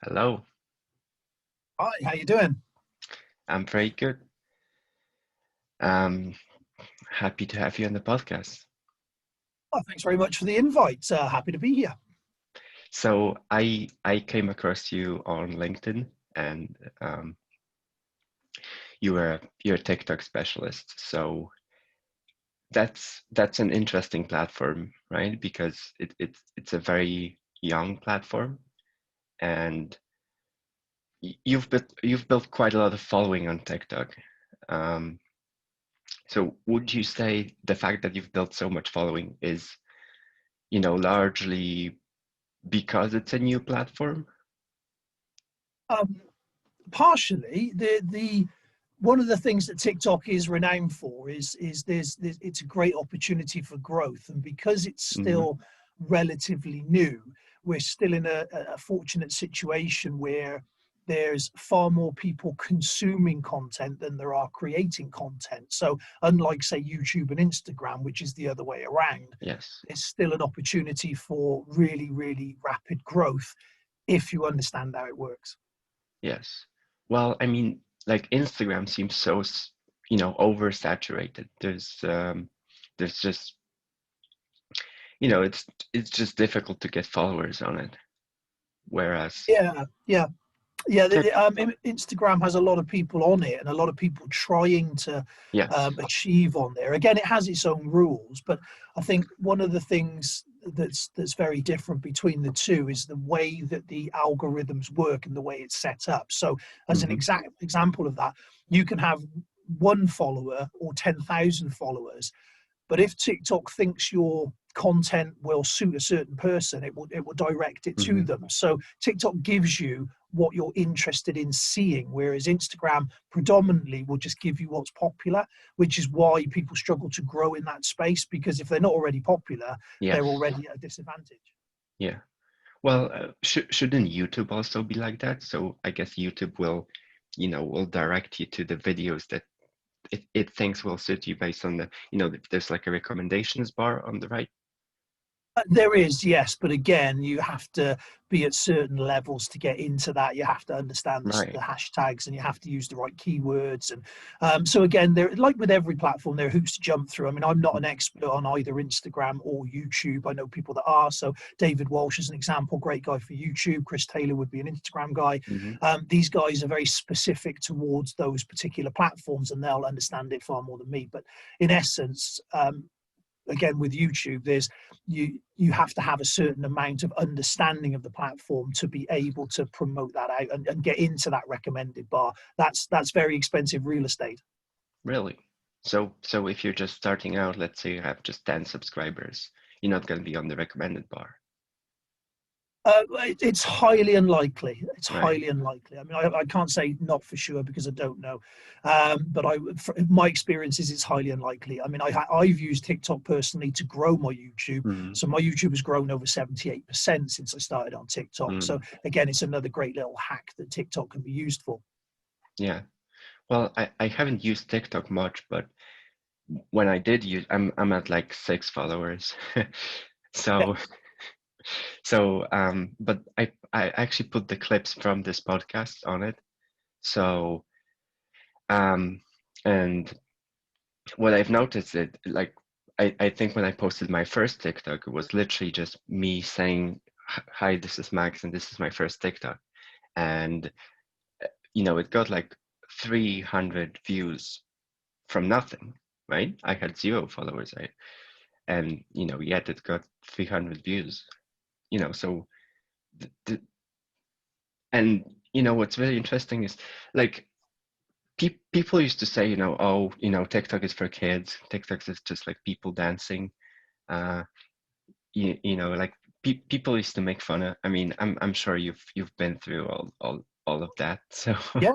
Hello, Hi, how you doing? I'm very good. Um, Happy to have you on the podcast. Oh, thanks very much for the invite. Happy to be here. So I came across you on LinkedIn, and you're a TikTok specialist. So that's an interesting platform, right? Because it's a very young platform, and you've built quite a lot of following on TikTok. Um, so would you say the fact that you've built so much following is, largely because it's a new platform? Um, Partially, the one of the things that TikTok is renowned for is there's it's a great opportunity for growth, and because it's Hmm. still relatively new, we're still in a fortunate situation where there's far more people consuming content than there are creating content. So unlike say YouTube and Instagram, which is the other way around, Yes, there's still an opportunity for really rapid growth if you understand how it works. yes. Well, I mean, like Instagram seems so, oversaturated. There's just, you know, it's it's just difficult to get followers on it. Whereas, Yeah, yeah, yeah. Tik, Instagram has a lot of people on it and a lot of people trying to yes. achieve on there. Again, it has its own rules, but I think one of the things that's very different between the two is the way that the algorithms work and the way it's set up. So, as an Hmm. exact example of that, you can have one follower or 10,000 followers, but if TikTok thinks your content will suit a certain person, it will direct it to Hmm. them. So TikTok gives you what you're interested in seeing, whereas Instagram predominantly will just give you what's popular, which is why people struggle to grow in that space, because if they're not already popular, they're Yes. already at a disadvantage. Yeah. Well, shouldn't YouTube also be like that? So I guess YouTube will direct you to the videos that it thinks will suit you based on there's like a recommendations bar on the right. There is, yes, but again, you have to be at certain levels to get into that. You have to understand the Right. hashtags, and you have to use the right keywords. And so again, there, like with every platform, there are hoops to jump through. I mean, I'm not an expert on either Instagram or YouTube. I know people that are. So David Walsh is an example, great guy for YouTube. Chris Taylor would be an Instagram guy. Hmm. These guys are very specific towards those particular platforms, and they'll understand it far more than me. But in essence, again with YouTube, there's you have to have a certain amount of understanding of the platform to be able to promote that out and get into that recommended bar. That's very expensive real estate. Really? So if you're just starting out, let's say you have just 10 subscribers, you're not going to be on the recommended bar, It's highly unlikely. It's right? highly unlikely. I mean, I can't say not for sure because I don't know, but my experience is it's highly unlikely. I mean, I've used TikTok personally to grow my YouTube, Mm. so my YouTube has grown over 78% since I started on TikTok. So Mm. again, it's another great little hack that TikTok can be used for. Yeah. Well, I haven't used TikTok much, but when I did use, I'm at like 6 followers. Yeah. So but I actually put the clips from this podcast on it. So um, and what I've noticed it like I think when I posted my first TikTok, it was literally just me saying, "Hi, this is Max, and this is my first TikTok," and it got like 300 views from nothing, right? I had 0 followers, and yet it got 300 views, so th th and what's really interesting is like people used to say, oh, TikTok is for kids. TikTok is just like people dancing. Uh, like people used to make fun of. I mean, I'm sure you've been through all of that. So Yeah,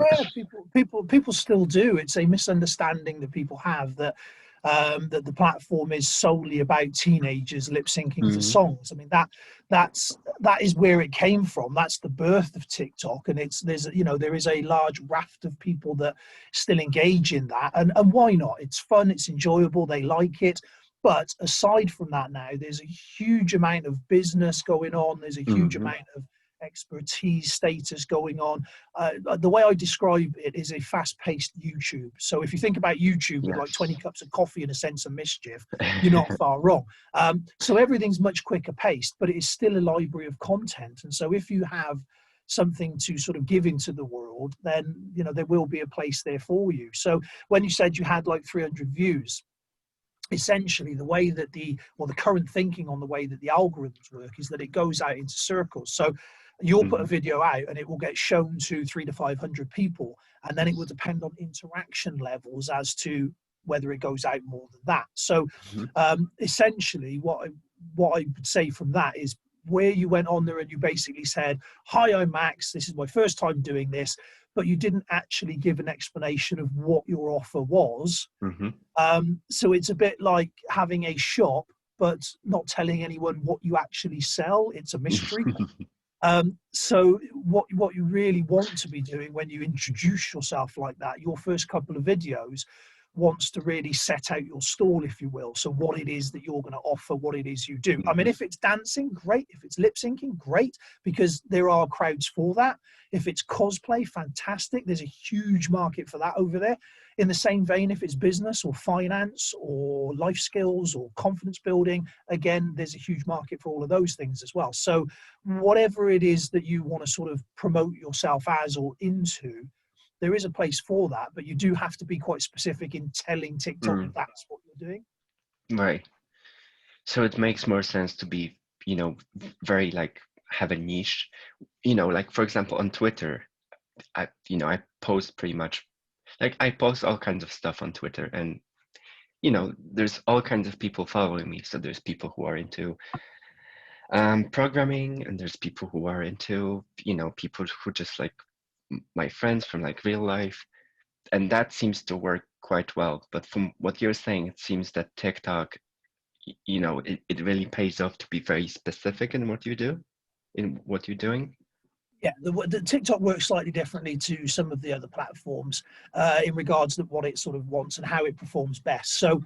people still do. It's a misunderstanding that people have that that the platform is solely about teenagers lip syncing for Mhm. songs. I mean that is where it came from. That's the birth of TikTok, and there is a large raft of people that still engage in that, and why not? It's fun, it's enjoyable, they like it. But aside from that, now there's a huge amount of business going on. There's a huge Mhm. amount of expertise status going on. The way I describe it is a fast-paced YouTube. So if you think about YouTube with like 20 Yes. cups of coffee and a sense of mischief, you're not far wrong. So everything's much quicker paced, but it is still a library of content. And so if you have something to sort of give into the world, then there will be a place there for you. So when you said you had like 300 views, essentially the way that the current thinking on the way that the algorithms work is that it goes out into circles. So you'll put a video out and it will get shown to 300 to 500 people, and then it will depend on interaction levels as to whether it goes out more than that. So essentially what I would say from that is, where you went on there and you basically said, "Hi, I'm Max, this is my first time doing this," but you didn't actually give an explanation of what your offer was. So it's a bit like having a shop but not telling anyone what you actually sell. It's a mystery. So what you really want to be doing when you introduce yourself like that, your first couple of videos wants to really set out your stall, if you will. So what it is that you're going to offer, what it is you do. I mean, if it's dancing, great. If it's lip syncing, great, because there are crowds for that. If it's cosplay, fantastic. There's a huge market for that over there. In the same vein, if it's business or finance or life skills or confidence building, again, there's a huge market for all of those things as well. So whatever it is that you want to sort of promote yourself as or into, there is a place for that, but you do have to be quite specific in telling TikTok that's what you're doing. Right. So it makes more sense to be, very like have a niche, like for example on Twitter, I post pretty much, like I post all kinds of stuff on Twitter, and there's all kinds of people following me. So there's people who are into programming, and there's people who are into, people who just like my friends from like real life, and that seems to work quite well. But from what you're saying, it seems that TikTok, it really pays off to be very specific in what you do, in what you're doing. Yeah, the TikTok works slightly differently to some of the other platforms in regards to what it sort of wants and how it performs best. So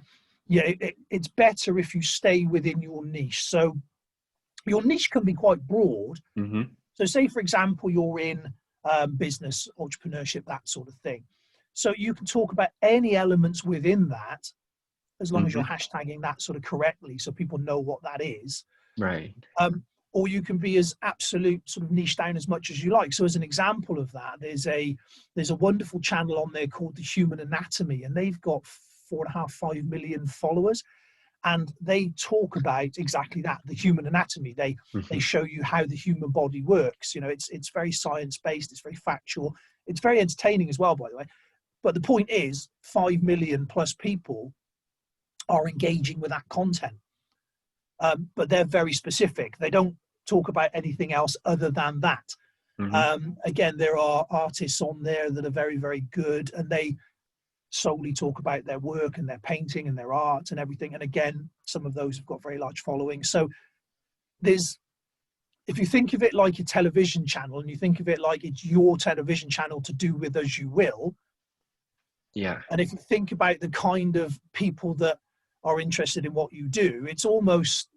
yeah, it's better if you stay within your niche. So your niche can be quite broad. So say, for example, you're in business, entrepreneurship, that sort of thing. So you can talk about any elements within that, as long as you're hashtagging that sort of correctly so people know what that is. Right. Or you can be as absolute sort of niche down as much as you like. So as an example of that, there's a wonderful channel on there called The Human Anatomy, and they've got 4.5, 5 million followers. And they talk about exactly that, the human anatomy. They show you how the human body works. It's very science-based, it's very factual, it's very entertaining as well, by the way. But the point is, 5 million plus people are engaging with that content. But they're very specific. They don't talk about anything else other than that. Again, there are artists on there that are very, very good, and they solely talk about their work and their painting and their art and everything. And again, some of those have got very large followings. So if you think of it like a television channel, and you think of it like it's your television channel to do with as you will. Yeah. And if you think about the kind of people that are interested in what you do, it's almost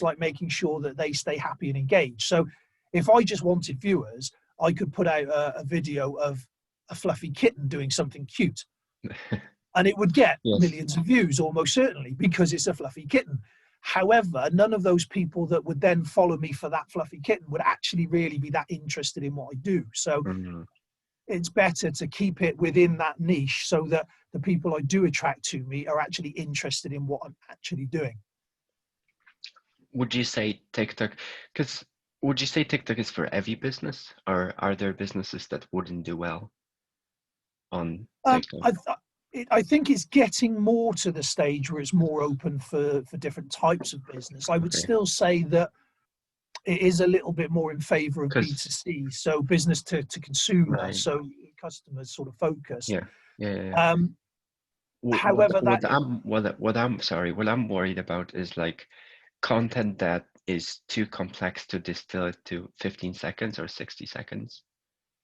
like making sure that they stay happy and engaged. So if I just wanted viewers, I could put out a video of a fluffy kitten doing something cute. And it would get millions of views, almost certainly, because it's a fluffy kitten. However, none of those people that would then follow me for that fluffy kitten would actually really be that interested in what I do. So it's better to keep it within that niche so that the people I do attract to me are actually interested in what I'm actually doing. Would you say TikTok is for every business, or are there businesses that wouldn't do well on TikTok? I think it's getting more to the stage where it's more open for different types of business. I would still say that it is a little bit more in favor of B2C, so business to consumer, so customers sort of focused. However, what I'm worried about is like content that is too complex to distill it to 15 seconds or 60 seconds.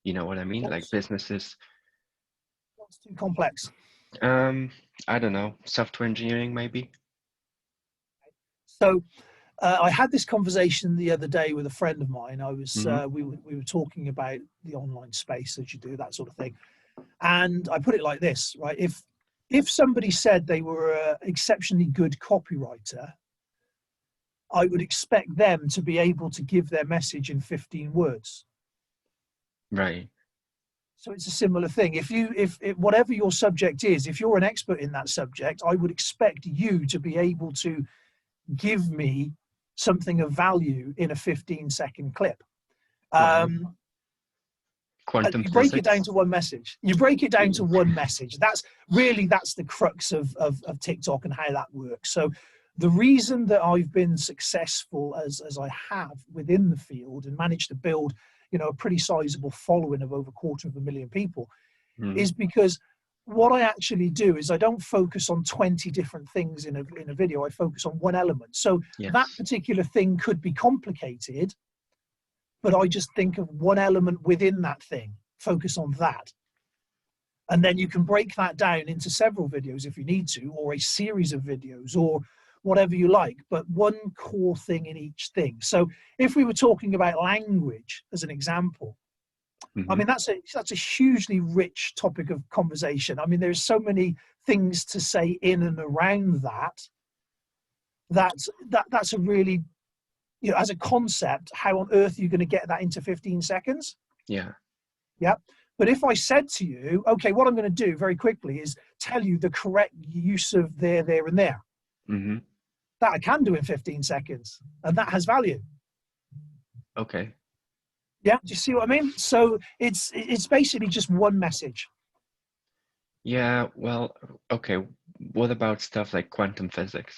You know what I mean? Like businesses. What's too complex? I don't know, software engineering maybe. So I had this conversation the other day with a friend of mine. Mm-hmm. We were talking about the online space, as you do, that sort of thing. And I put it like this, right? If somebody said they were an exceptionally good copywriter, I would expect them to be able to give their message in 15 words. Right. So it's a similar thing. If whatever your subject is, if you're an expert in that subject, I would expect you to be able to give me something of value in a 15-second clip. Right. And Quantum you break it down physics. to one message. You break it down to Ooh. one message. That's the crux of TikTok and how that works. So the reason that I've been successful as I have within the field and managed to build, a pretty sizable following of over 250,000 people Mm. is because what I actually do is I don't focus on 20 different things in a video. I focus on one element. So that Yes. particular thing could be complicated, but I just think of one element within that thing, focus on that. And then you can break that down into several videos if you need to, or a series of videos, or whatever you like, but one core thing in each thing. So if we were talking about language as an example, I Mm-hmm. mean, that's a hugely rich topic of conversation. I mean, there's so many things to say in and around that's a really, as a concept, how on earth are you going to get that into 15 seconds? Yeah. Yeah. But if I said to you, okay, what I'm going to do very quickly is tell you the correct use of there, and there. Mm-hmm. That I can do in 15 seconds. And that has value. Okay. Yeah. Do you see what I mean? So it's basically just one message. Yeah. Well, okay. What about stuff like quantum physics?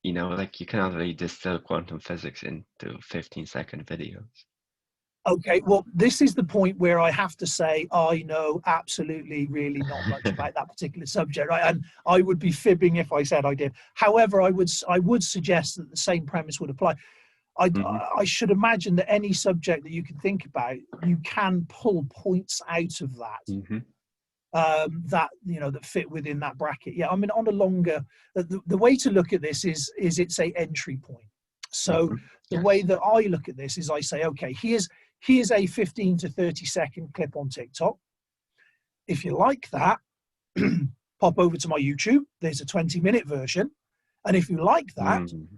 Like you cannot really distill quantum physics into 15-second videos. Okay, well, this is the point where I have to say I know absolutely really not much about that particular subject, right? And I would be fibbing if I said I did. However, I would suggest that the same premise would apply. Mm-hmm. I should imagine that any subject that you can think about, you can pull points out of that. Mm-hmm. That fit within that bracket. Yeah, I mean, on a longer, the way to look at this is it's a entry point. So Mm-hmm. the Yes. way that I look at this is I say, okay, here's a 15 to 30-second clip on TikTok. If you like that, pop over to my YouTube. There's a 20-minute version, and if you like that, Mm-hmm.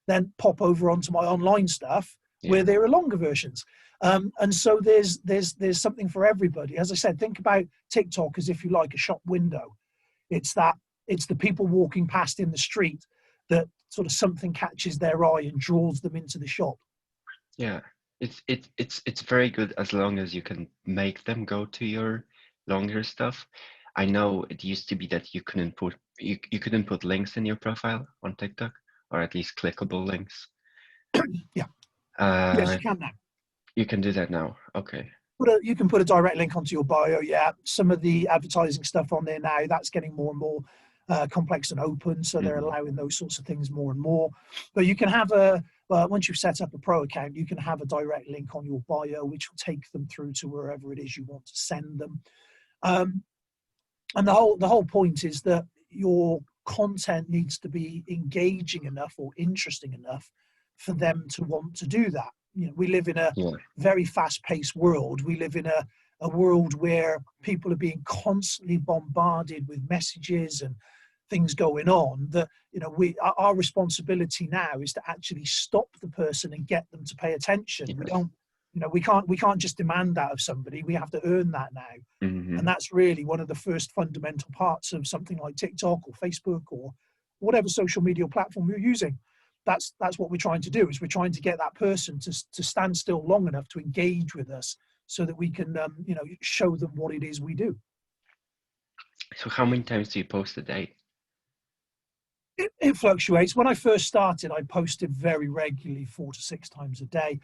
then pop over onto my online stuff where Yeah. there are longer versions. And so there's something for everybody. As I said, think about TikTok as if you like a shop window. It's the people walking past in the street that sort of something catches their eye and draws them into the shop. Yeah. It's very good as long as you can make them go to your longer stuff. I know it used to be that you couldn't put links in your profile on TikTok, or at least clickable links. Yeah. Yes, you can now. You can do that now. Okay. You can put a direct link onto your bio. Yeah, some of the advertising stuff on there now, that's getting more and more complex and open, so they're allowing those sorts of things more and more. But you can have once you've set up a pro account, you can have a direct link on your bio which will take them through to wherever it is you want to send them. And the whole point is that your content needs to be engaging enough or interesting enough for them to want to do that. We live in a very fast-paced world. We live in a world where people are being constantly bombarded with messages and things going on that, our responsibility now is to actually stop the person and get them to pay attention. Yes. We can't just demand that of somebody. We have to earn that now. Mm-hmm. And that's really one of the first fundamental parts of something like TikTok or Facebook or whatever social media platform you're using. That's what we're trying to do, is we're trying to get that person to stand still long enough to engage with us so that we can, show them what it is we do. So how many times do you post a day? It fluctuates. When I first started, I posted very regularly, 4 to 6 times a day.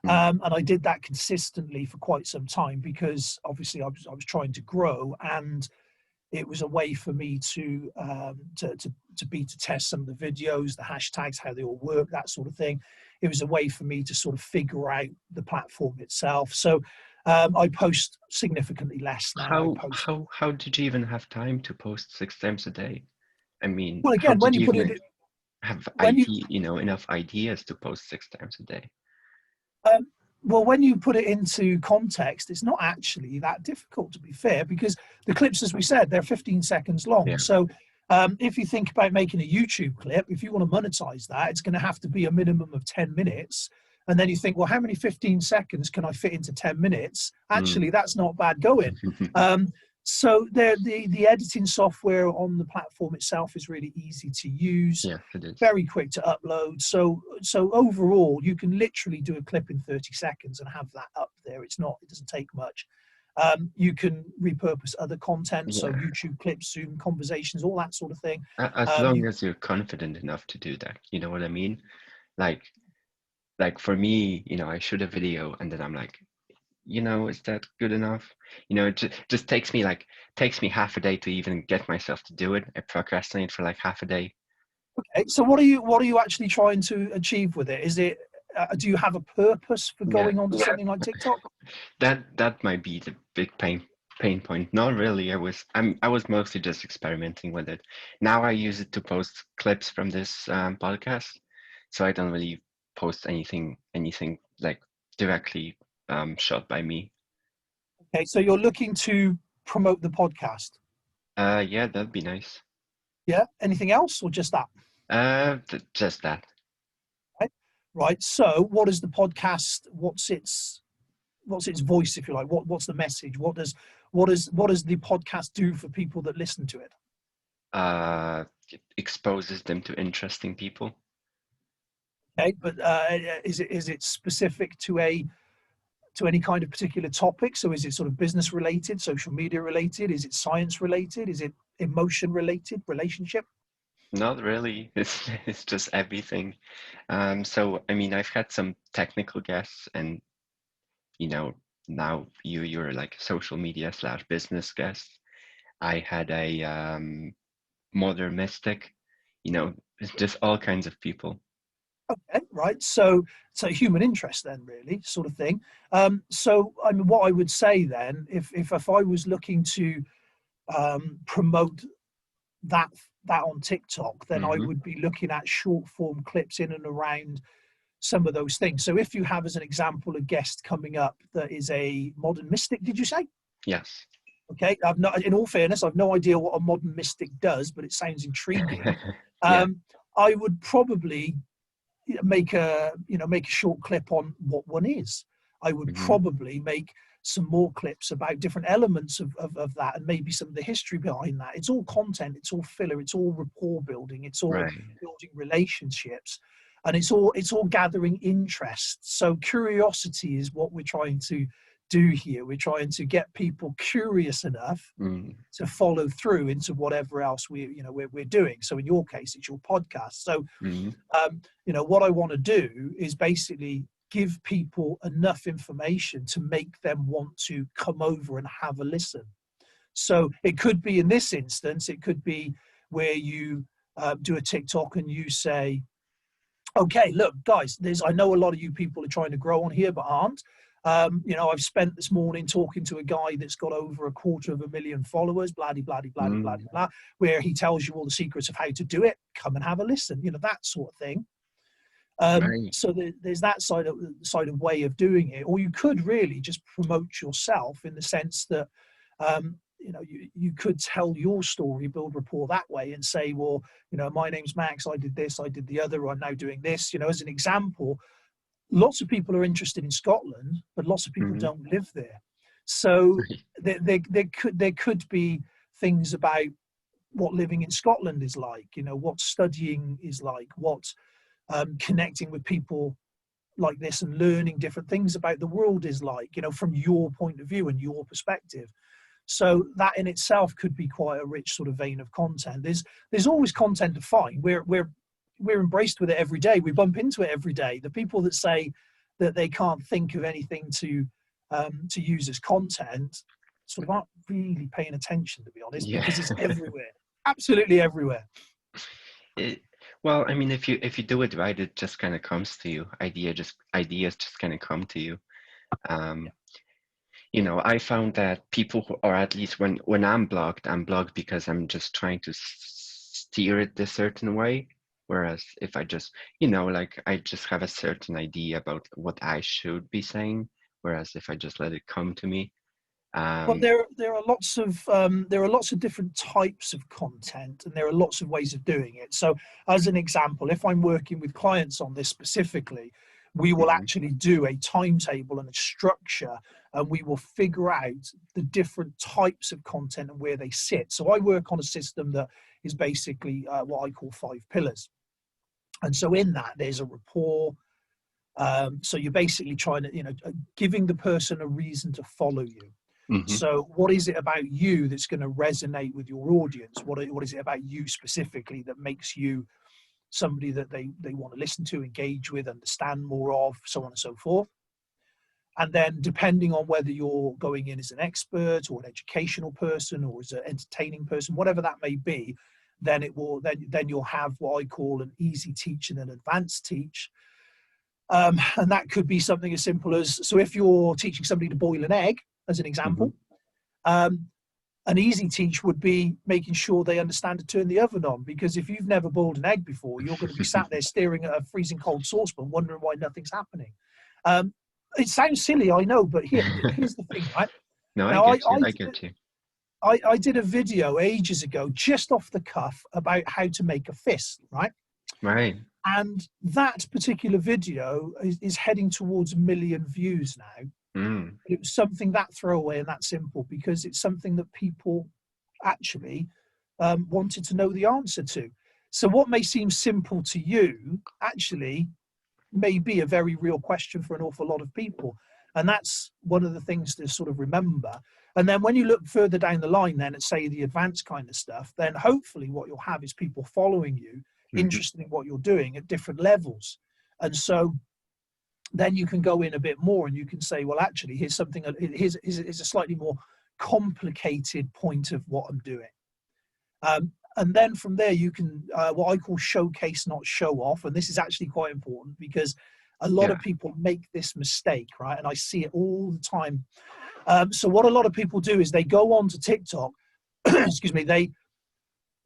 And I did that consistently for quite some time because obviously I was trying to grow, and it was a way for me to test some of the videos, the hashtags, how they all work, that sort of thing. It was a way for me to sort of figure out the platform itself. So I post significantly less now. How did you even have time to post 6 times a day? I mean, Well, how again, when did you you put even? it have When you enough ideas to post 6 times a day. Um, well, when you put it into context, it's not actually that difficult, to be fair, because the clips, as we said, they're 15 seconds long. Yeah. So if you think about making a YouTube clip, if you want to monetize that, it's going to have to be a minimum of 10 minutes. And then you think, well, how many 15 seconds can I fit into 10 minutes? Actually, that's not bad going. So the editing software on the platform itself is really easy to use, Yes, it is. very quick to upload. So overall, you can literally do a clip in 30 seconds and have that up there. It doesn't take much. You can repurpose other content, so Yeah. YouTube clips, Zoom conversations, all that sort of thing. As long as you're confident enough to do that, you know what I mean? Like, for me, I shoot a video and then I'm like, is that good enough? It just takes me half a day to even get myself to do it. I procrastinate for like half a day. Okay, so what are you actually trying to achieve with it? Is it do you have a purpose for Yeah, going on to something like TikTok? that might be the big pain point. Not really. I was mostly just experimenting with it. Now I use it to post clips from this podcast, so I don't really post anything like directly shot by me. Okay, so you're looking to promote the podcast. Yeah, that'd be nice. Yeah. Anything else or just that? Just that. Right. Right. So what is the podcast? What's its voice, if you like? What's the message? What does the podcast do for people that listen to it? It exposes them to interesting people. Okay, but is it specific to any kind of particular topic? So is it sort of business related, social media related? Is it science related? Is it emotion related, relationship? Not really. It's just everything. So I mean, I've had some technical guests, and now you're like social media / business guest. I had a modern mystic. It's just all kinds of people. Okay, right. So human interest then, really, sort of thing. So I mean, what I would say then, if I was looking to promote that on TikTok, then I Hmm. would be looking at short form clips in and around some of those things. So if you have, as an example, a guest coming up that is a modern mystic, did you say? Yes. Okay, in all fairness, I've no idea what a modern mystic does, but it sounds intriguing. Yeah. I would probably make a short clip on what one is. I would Hmm. probably make some more clips about different elements of that, and maybe some of the history behind that. It's all content, it's all filler, it's all rapport building, it's all Right. building relationships, and it's all gathering interest. So curiosity is what we're trying to do here. We're trying to get people curious enough Mm. to follow through into whatever else we're doing. So in your case, it's your podcast. So Hmm. what I want to do is basically give people enough information to make them want to come over and have a listen. So it could be, in this instance, it could be where you do a TikTok and you say, okay, look, guys, I know a lot of you people are trying to grow on here, but aren't. I've spent this morning talking to a guy that's got over 250,000 followers, blah, blah, blah, blah, blah, Mm. blah, where he tells you all the secrets of how to do it. Come and have a listen, that sort of thing. Right. So there's that side of way of doing it, or you could really just promote yourself in the sense that you could tell your story, build rapport that way, and say, well, my name's Max, I did this, I did the other, I'm now doing this. As an example, lots of people are interested in Scotland, but lots of people Hmm. don't live there. So Right. there could be things about what living in Scotland is like, what studying is like, what connecting with people like this and learning different things about the world is like, from your point of view and your perspective. So that in itself could be quite a rich sort of vein of content. There's always content to find. We're embraced with it every day. We bump into it every day. The people that say that they can't think of anything to use as content sort of aren't really paying attention, to be honest, Yeah. because it's everywhere, absolutely everywhere. It, well, I mean, if you do it right, it just kind of comes to you. Ideas just kind of come to you. Um, I found that people or at least when I'm blogged because I'm just trying to steer it a certain way, Whereas if I just, like I just have a certain idea about what I should be saying, whereas if I just let it come to me, Well, um, there are lots of different types of content, and there are lots of ways of doing it. So, as an example, if I'm working with clients on this specifically, we will mhm, actually do a timetable and a structure, and we will figure out the different types of content and where they sit. So, I work on a system that is basically what I call 5 pillars, and so in that there's a rapport. So you're basically trying to, giving the person a reason to follow you. mhm, So what is it about you that's going to resonate with your audience? What is it about you specifically that makes you somebody that they want to listen to, engage with, understand more of, so on and so forth? And then depending on whether you're going in as an expert or an educational person or as an entertaining person, whatever that may be, then it will then you'll have what I call an easy teach and an advanced teach. And that could be something as simple as, so if you're teaching somebody to boil an egg, as an mhm. example, um, an easy teach would be making sure they understand to turn the oven on. Because if you've never boiled an egg before, you're going to be sat there staring at a freezing cold saucepan, wondering why nothing's happening. Um, it sounds silly, I know, but here's the thing, right? No, I Now, get you. I get you. I did a video ages ago, just off the cuff, about how to make a fist, right? Right. And that particular video is heading towards 1 million views now. Mm. It was something that throwaway and that simple because it's something that people actually wanted to know the answer to. So what may seem simple to you actually may be a very real question for an awful lot of people. And that's one of the things to sort of remember. And then when you look further down the line, then at say the advanced kind of stuff, then hopefully what you'll have is people following you, Mhm. interested in what you're doing at different levels. And so then you can go in a bit more and you can say, well, actually, here's a slightly more complicated point of what I'm doing. And then from there, you can, what I call showcase, not show off. And this is actually quite important because a lot Yeah. of people make this mistake, right? And I see it all the time. So what a lot of people do is they go on to TikTok, excuse me,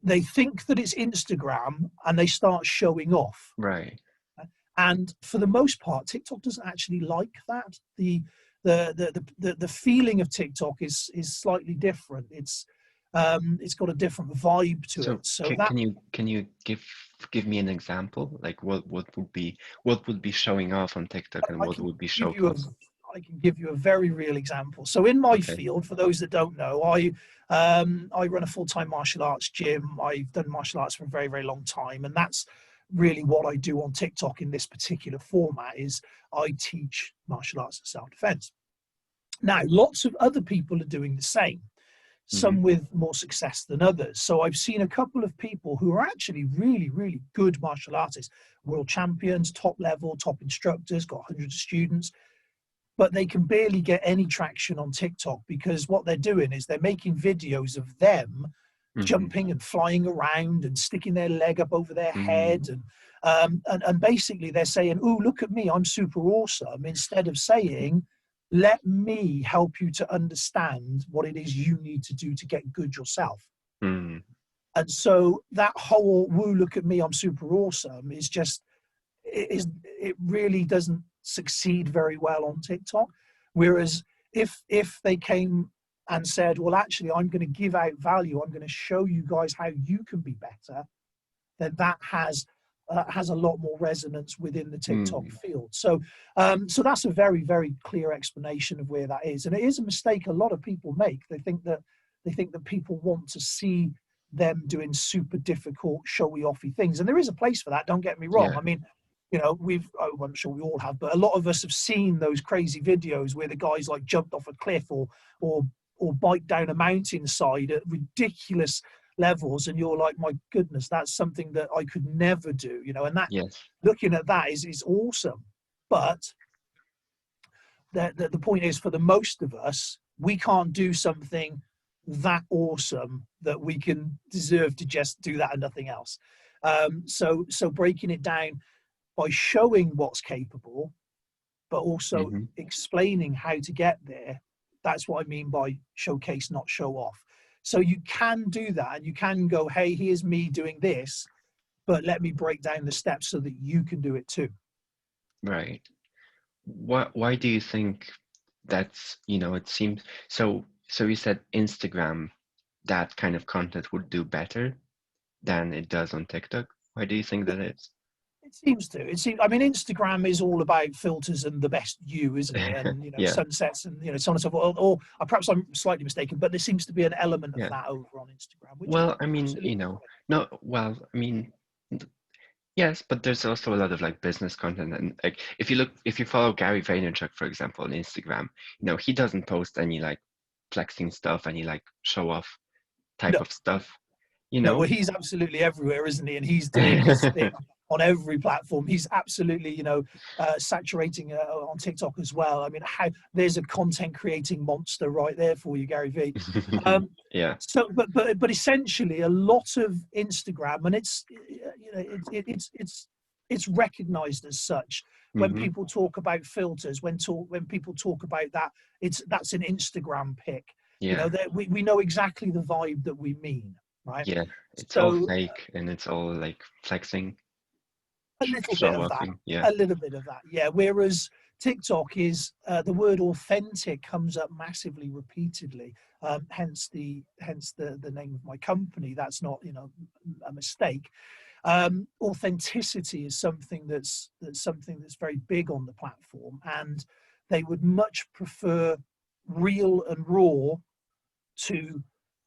they think that it's Instagram and they start showing off. Right. And for the most part, TikTok doesn't actually like that. The feeling of TikTok is slightly different. It's got a different vibe to So it. So that can you give me an example? Like what would be showing off on TikTok and I what can would be give you a showcasing? I can give you a very real example. So in my Okay. field, for those that don't know, I run a full-time martial arts gym. I've done martial arts for a very, very long time, and that's really what I do on TikTok in this particular format is I teach martial arts and self-defense. Now, lots of other people are doing the same, Hmm. some with more success than others. So I've seen a couple of people who are actually really, really good martial artists, world champions, top level, top instructors, got hundreds of students, but they can barely get any traction on TikTok because what they're doing is they're making videos of them Hmm. jumping and flying around and sticking their leg up over their head Mm. and basically they're saying, "Oh, look at me, I'm super awesome," instead of saying, "Let me help you to understand what it is you need to do to get good yourself." Mm. And so that whole "Woo, look at me, I'm super awesome" is just it really doesn't succeed very well on TikTok. Whereas if they came and said, well, actually, I'm going to give out value, I'm going to show you guys how you can be better, then that has a lot more resonance within the TikTok Mm. field. So that's a very, very clear explanation of where that is. And it is a mistake a lot of people make. They think that people want to see them doing super difficult, showy offy things. And there is a place for that, don't get me wrong. Yeah. I mean, I'm sure we all have, but a lot of us have seen those crazy videos where the guys like jumped off a cliff or or bike down a mountainside at ridiculous levels, and you're like, my goodness, that's something that I could never do, and that Yes. looking at that is awesome. But the point is, for the most of us, we can't do something that awesome that we can deserve to just do that and nothing else. So breaking it down by showing what's capable, but also Hmm. explaining how to get there. That's what I mean by showcase, not show off. So you can do that and you can go, hey, here's me doing this, but let me break down the steps so that you can do it too. Right. Why do you think that's, it seems so you said Instagram, that kind of content would do better than it does on TikTok. Why do you think that is? It seems to. It seems. I mean, Instagram is all about filters and the best you, isn't it? And Yeah. sunsets and so on and so forth. Or perhaps I'm slightly mistaken, but there seems to be an element of Yeah. that over on Instagram, which is Well, I mean, absolutely no, well, I mean, yes, but there's also a lot of like business content, and like if you follow Gary Vaynerchuk, for example, on Instagram, he doesn't post any like flexing stuff, any like show off type no, of stuff, no. Well, he's absolutely everywhere, isn't he? And he's doing his thing on every platform. He's absolutely, saturating on TikTok as well. I mean, how there's a content creating monster right there for you, Gary V. Um, Yeah. so, but essentially, a lot of Instagram, and it's recognized as such when Hmm. people talk about filters. When people talk about that, that's an Instagram pic. Yeah. That we know exactly the vibe that we mean, right? Yeah. It's all So fake and it's all like flexing, a little bit show of that, offing. Yeah. a little bit of that, yeah. Whereas TikTok is the word authentic comes up massively repeatedly, hence the name of my company. That's not a mistake. Authenticity is something that's very big on the platform, and they would much prefer real and raw to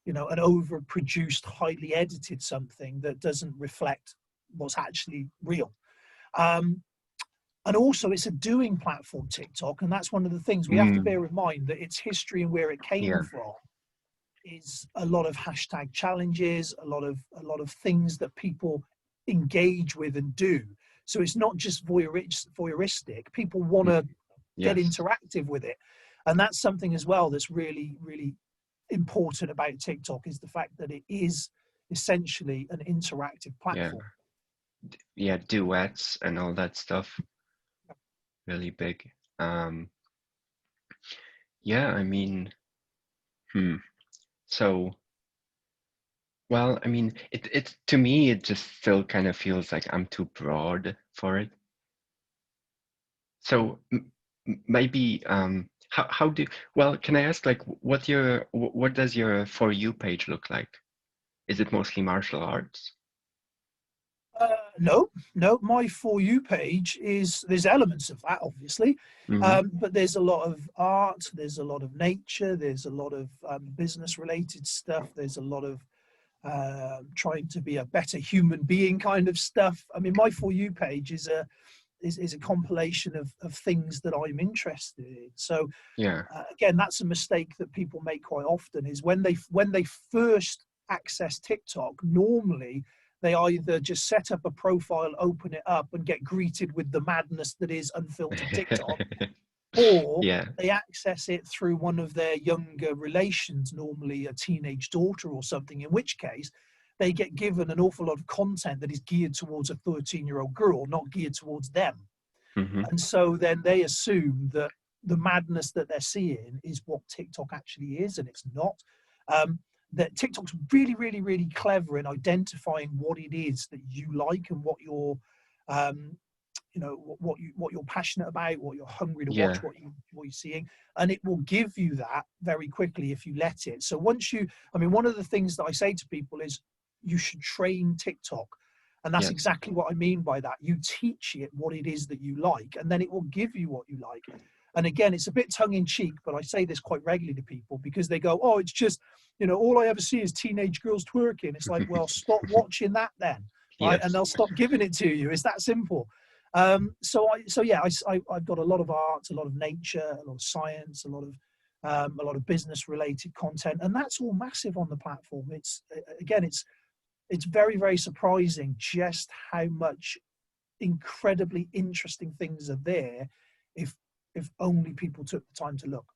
an overproduced, highly edited something that doesn't reflect what's actually real. um, and also it's a doing platform, TikTok, and that's one of the things we have to Mm. bear in mind, that its history and where it came Yeah. from is a lot of hashtag challenges, a lot of things that people engage with and do. So it's not just voyeuristic. People want Mm. to get Yes. interactive with it, and that's something as well that's really, really important about TikTok, is the fact that it is essentially an interactive Yeah. platform. Yeah. Duets and all that stuff. Really big. Um, yeah, I mean, hmm. So, well, I mean, it to me, it just still kind of feels like I'm too broad for it. So maybe, how do, well, can I ask, like, what does your For You page look like? Is it mostly martial arts? No, no. My For You page there's elements of that, obviously, Mm-hmm. but there's a lot of art, there's a lot of nature, there's a lot of business related stuff, there's a lot of trying to be a better human being kind of stuff. I mean, my For You page is a compilation of things that I'm interested in. So Yeah. again, that's a mistake that people make quite often, is when they first access TikTok, normally they either just set up a profile, open it up, and get greeted with the madness that is unfiltered TikTok, or Yeah. they access it through one of their younger relations, normally a teenage daughter or something, in which case they get given an awful lot of content that is geared towards a 13-year-old girl, not geared towards them. Mm-hmm. And so then they assume that the madness that they're seeing is what TikTok actually is, and it's not. That TikTok's really, really, really clever in identifying what it is that you like and what you're, what you're passionate about, what you're hungry to watch, Yeah. what you're seeing, and it will give you that very quickly if you let it. So I mean, one of the things that I say to people is you should train TikTok. And that's Yes. exactly what I mean by that. You teach it what it is that you like, and then it will give you what you like. And again, it's a bit tongue in cheek, but I say this quite regularly to people because they go, "Oh, it's just, all I ever see is teenage girls twerking." It's like, well, stop watching that then, right? And Yes. they'll stop giving it to you. It's that simple. So yeah, I've got a lot of art, a lot of nature, a lot of science, a lot of business related content, and that's all massive on the platform. It's very, very surprising just how much incredibly interesting things are there if only people took the time to look.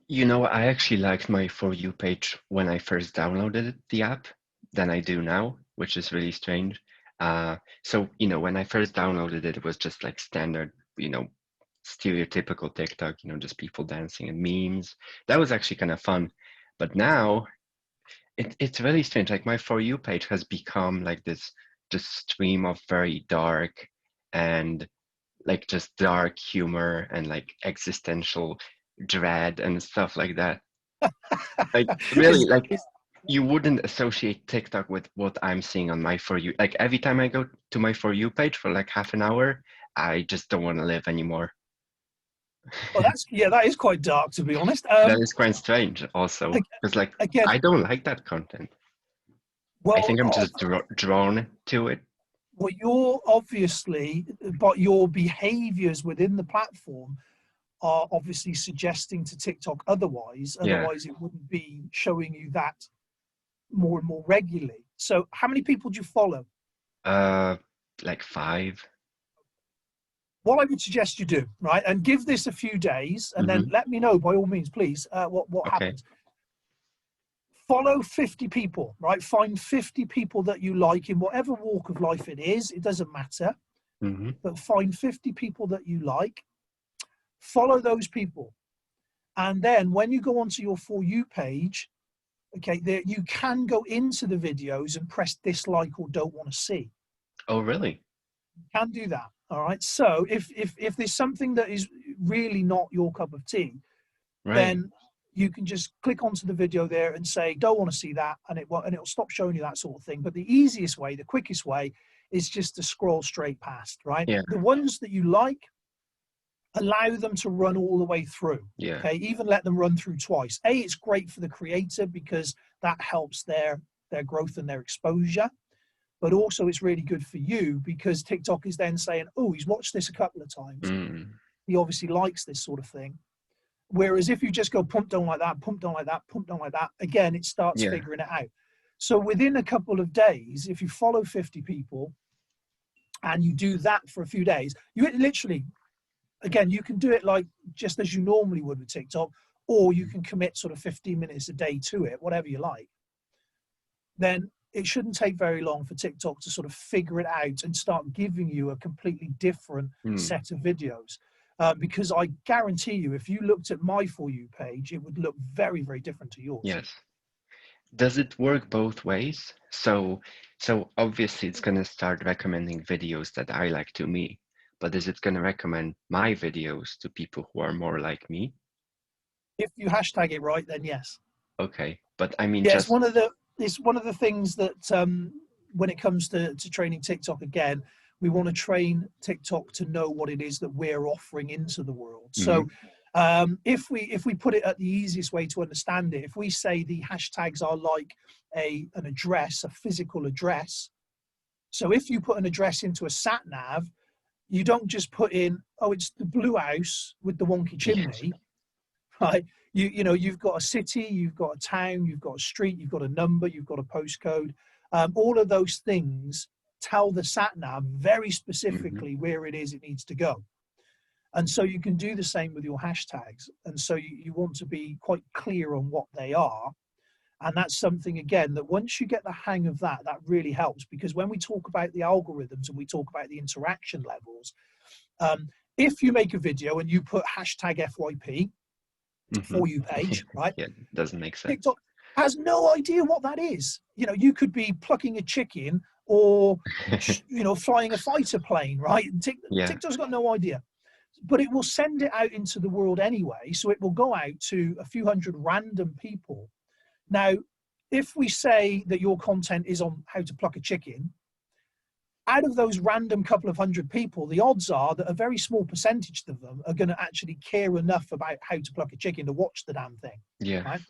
I actually liked my For You page when I first downloaded the app than I do now, which is really strange. So, when I first downloaded it, it was just like standard, stereotypical TikTok, just people dancing and memes. That was actually kind of fun. But now it's really strange. Like my For You page has become like this just stream of very dark and like just dark humor and like existential dread and stuff like that. Like really, is, like is you wouldn't associate TikTok with what I'm seeing on my For You. Like every time I go to my For You page for like half an hour, I just don't want to live anymore. well, that is quite dark, to be honest. That is quite strange also, because like Again, I don't like that content. I well, think I'm just drawn to it. well, you're obviously, but your behaviors within the platform are obviously suggesting to TikTok otherwise. Yeah. Otherwise, it wouldn't be showing you that more and more regularly. So, how many people do you follow? Uh, like 5. What I would suggest you do, right, and give this a few days, and then Mm-hmm. let me know by all means, please, what Okay. happens. Follow 50 people, right? Find 50 people that you like in whatever walk of life it is. It doesn't matter, Mm-hmm. but find 50 people that you like. Follow those people, and then when you go onto your For You page, okay, there you can go into the videos and press dislike or don't want to see. Oh, really? You can do that. All right. So if there's something that is really not your cup of tea, Right. then you can just click onto the video there and say don't want to see that, and it'll stop showing you that sort of thing. But the easiest way, the quickest way, is just to scroll straight past. Right. Yeah. The ones that you like, allow them to run all the way through. Yeah. Okay, even let them run through twice. It's great for the creator because that helps their growth and their exposure, but also it's really good for you because TikTok is then saying, oh, he's watched this a couple of times, Mm. he obviously likes this sort of thing. Whereas if you just go pump down like that, pump down like that, pump down like that, again, it starts Yeah. figuring it out. So within a couple of days, if you follow 50 people and you do that for a few days, you literally, again, you can do it like just as you normally would with TikTok, or you can commit sort of 15 minutes a day to it, whatever you like. Then it shouldn't take very long for TikTok to sort of figure it out and start giving you a completely different Mm. set of videos. Because I guarantee you, if you looked at my For You page, it would look very, very different to yours. Yes. Does it work both ways? So obviously it's gonna start recommending videos that I like to me, but is it gonna recommend my videos to people who are more like me? If you hashtag it right, then yes. Okay. But I mean Yeah, just it's one of the things that when it comes to training TikTok, again, we want to train TikTok to know what it is that we're offering into the world. mm-hmm. So if we put it at the easiest way to understand it, if we say the hashtags are like an address, a physical address. So if you put an address into a sat nav, you don't just put in, oh, it's the blue house with the wonky Yes. chimney, right? You've got a city, you've got a town, you've got a street, you've got a number, you've got a postcode. All of those things tell the sat nav very Mm-hmm. specifically where it is it needs to go. And so you can do the same with your hashtags. And so you want to be quite clear on what they are. And that's something, again, that once you get the hang of that, that really helps. Because when we talk about the algorithms and we talk about the interaction levels, if you make a video and you put hashtag FYP, Mm-hmm. For You page, right? Yeah, doesn't make sense. TikTok has no idea what that is. You could be plucking a chicken or, flying a fighter plane, right? Yeah. TikTok's got no idea. But it will send it out into the world anyway. So it will go out to a few hundred random people. Now, if we say that your content is on how to pluck a chicken, out of those random couple of hundred people, the odds are that a very small percentage of them are going to actually care enough about how to pluck a chicken to watch the damn thing, Yeah. right?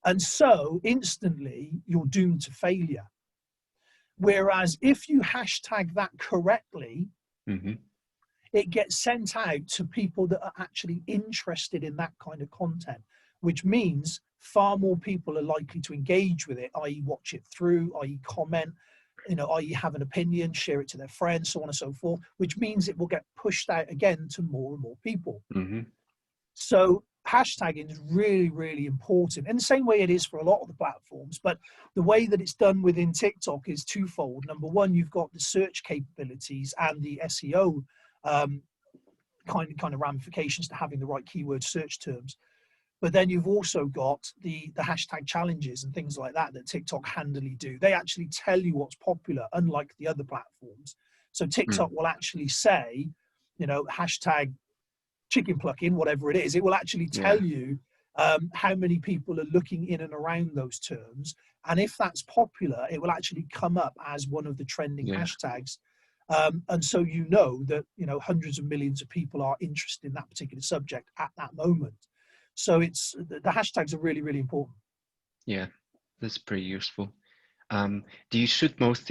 And so instantly you're doomed to failure. Whereas if you hashtag that correctly, Mm-hmm. it gets sent out to people that are actually interested in that kind of content, which means far more people are likely to engage with it, i.e. watch it through, i.e. comment, i.e. have an opinion, share it to their friends, so on and so forth, which means it will get pushed out again to more and more people. Mm-hmm. So hashtagging is really, really important in the same way it is for a lot of the platforms. But the way that it's done within TikTok is twofold. Number one, you've got the search capabilities and the SEO kind of ramifications to having the right keyword search terms. But then you've also got the hashtag challenges and things like that TikTok handily do. They actually tell you what's popular, unlike the other platforms. So TikTok will actually say, hashtag chicken plucking, whatever it is. It will actually Yeah. tell you how many people are looking in and around those terms. And if that's popular, it will actually come up as one of the trending Yeah. hashtags. And so you know that, hundreds of millions of people are interested in that particular subject at that moment. So the hashtags are really, really important. Yeah. That's pretty useful. Do you shoot most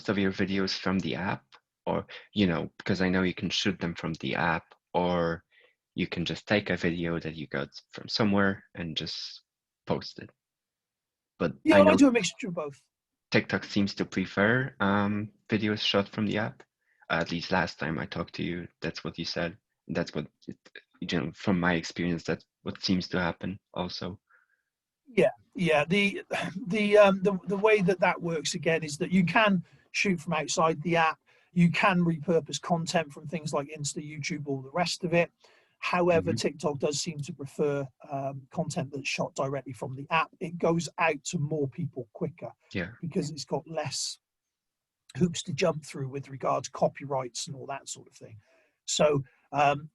of your videos from the app, or because I know you can shoot them from the app, or you can just take a video that you got from somewhere and just post it. But Yeah, I well, I know do a mixture of both. TikTok seems to prefer videos shot from the app. At least last time I talked to you, that's what you said. That's what from my experience, that's what seems to happen also. Yeah. The way that works again is that you can shoot from outside the app. You can repurpose content from things like Insta, YouTube, all the rest of it. However, Hmm. TikTok does seem to prefer content that's shot directly from the app. It goes out to more people quicker Yeah. because it's got less hoops to jump through with regard to copyrights and all that sort of thing. So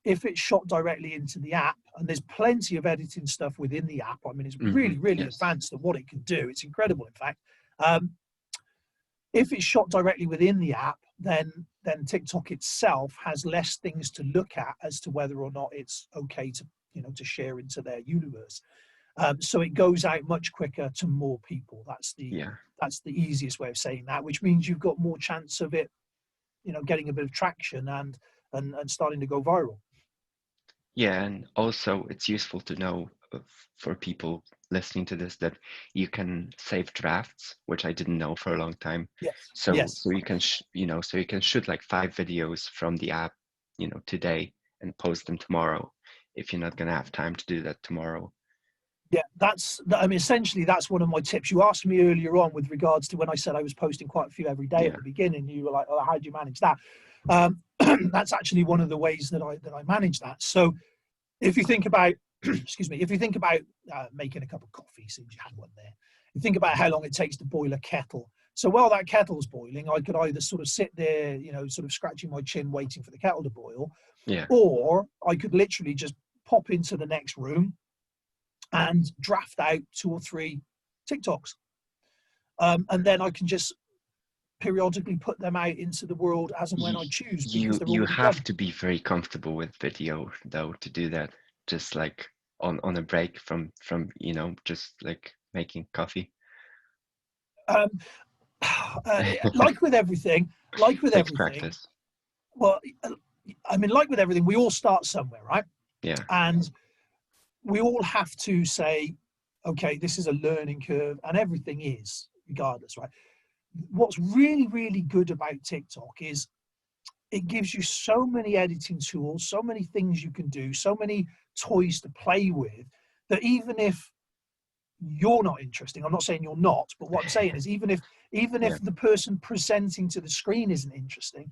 if it's shot directly into the app, and there's plenty of editing stuff within the app, I mean, it's Hmm. really, really Yes. advanced at what it can do. It's incredible, in fact. If it's shot directly within the app, then TikTok itself has less things to look at as to whether or not it's okay to to share into their universe. So it goes out much quicker to more people. That's the Yeah. easiest way of saying that, which means you've got more chance of it, getting a bit of traction and starting to go viral. Yeah, and also it's useful to know for people listening to this that you can save drafts, which I didn't know for a long time. Yes. So Yes. so you can so you can shoot like 5 videos from the app, today and post them tomorrow if you're not gonna have time to do that tomorrow. Yeah, I mean, essentially, that's one of my tips. You asked me earlier on with regards to when I said I was posting quite a few every day at Yeah. the beginning. You were like, "Oh, how do you manage that?" That's actually one of the ways that I manage that. So, if you think about, excuse me, if you think about making a cup of coffee, since you had one there, you think about how long it takes to boil a kettle. So while that kettle's boiling, I could either sort of sit there, sort of scratching my chin, waiting for the kettle to boil, Yeah. or I could literally just pop into the next room and draft out 2 or 3 TikToks. And then I can just periodically put them out into the world as and when You I choose because you they're you already have done. to be very comfortable with video though to do that. Just like on a break from just like making coffee. Um, like with everything, like with Takes everything, practice. well, I mean, like with everything, we all start somewhere, right? Yeah. And we all have to say, okay, this is a learning curve, and everything is, regardless, right? What's really, really good about TikTok is it gives you so many editing tools, so many things you can do, so many toys to play with, that even if you're not interesting, I'm not saying you're not, but what I'm saying is even Yeah. if the person presenting to the screen isn't interesting,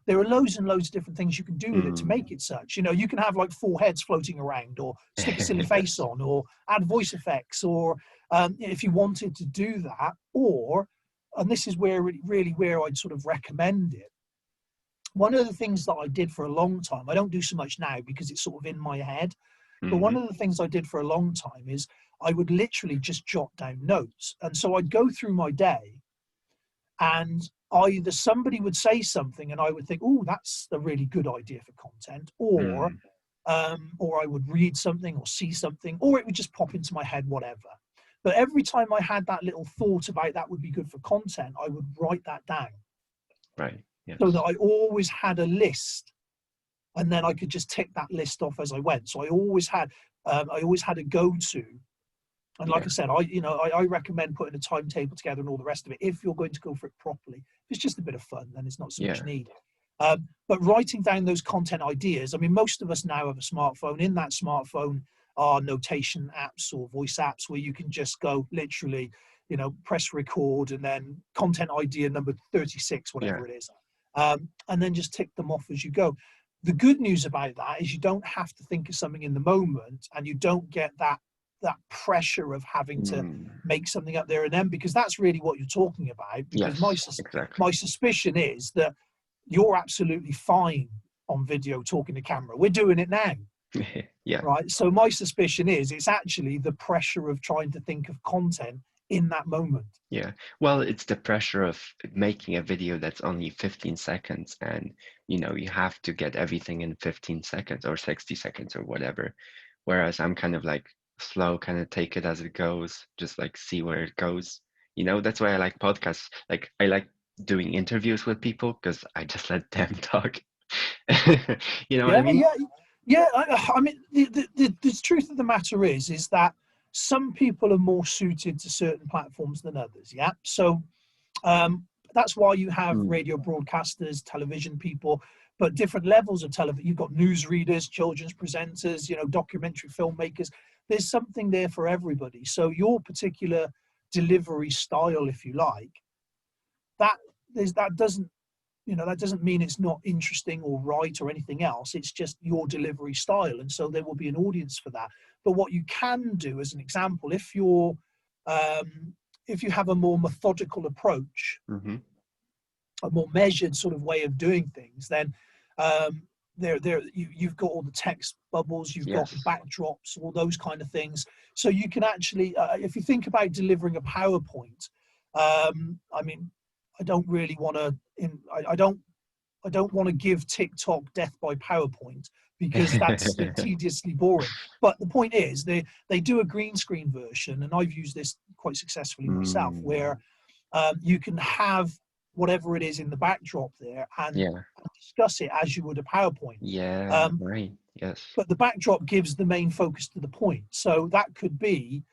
there are loads and loads of different things you can do with it to Mm. make it such. You can have like 4 heads floating around, or stick a silly face Yes. on, or add voice effects, or if you wanted to do that, or, and this is where really where I'd sort of recommend it. One of the things that I did for a long time, I don't do so much now because it's sort of in my head, but one Hmm. of the things I did for a long time is I would literally just jot down notes. And so I'd go through my day, and either somebody would say something and I would think, oh, that's a really good idea for content, Mm. or I would read something or see something, or it would just pop into my head, whatever. But every time I had that little thought about that would be good for content, I would write that down Right. so that Yes. I always had a list, and then I could just tick that list off as I went. So I always had a go-to. And like Yeah. I said, I recommend putting a timetable together and all the rest of it if you're going to go for it properly. If it's just a bit of fun, then it's not so much Yeah. need. But writing down those content ideas, I mean, most of us now have a smartphone. In that smartphone are notation apps or voice apps where you can just go literally, press record and then content idea number 36, Yeah. whatever it is, and then just tick them off as you go. The good news about that is you don't have to think of something in the moment, and you don't get that that pressure of having to Mm. make something up there and then, because that's really what you're talking about. Because Yes, exactly. my suspicion is that you're absolutely fine on video talking to camera. We're doing it now, Yeah, right? So my suspicion is it's actually the pressure of trying to think of content in that moment. yeah. Well, it's the pressure of making a video that's only 15 seconds, and you have to get everything in 15 seconds or 60 seconds or whatever. Whereas I'm kind of like slow, kind of take it as it goes, just like see where it goes. That's why I like podcasts. Like I like doing interviews with people because I just let them talk. You know what I Yeah, mean? yeah, yeah. I mean, the truth of the matter is that some people are more suited to certain platforms than others. Yeah, so that's why you have Mm. radio broadcasters, television people, but different levels of television. You've got newsreaders, children's presenters, documentary filmmakers. There's something there for everybody. So your particular delivery style, if you like, that that doesn't that doesn't mean it's not interesting or right or anything else. It's just your delivery style, and so there will be an audience for that. But what you can do, as an example, if you have a more methodical approach, Hmm. a more measured sort of way of doing things, then um, you've got all the text bubbles, you've got the Yes. backdrops, all those kind of things. So you can actually, if you think about delivering a PowerPoint, I mean, I don't really want to. I don't want to give TikTok death by PowerPoint because that's tediously boring. But the point is, they do a green screen version, and I've used this quite successfully myself, Mm. where you can have whatever it is in the backdrop there and Yeah. discuss it as you would a PowerPoint. Yeah, Um, right. Yes. but the backdrop gives the main focus to the point. So that could be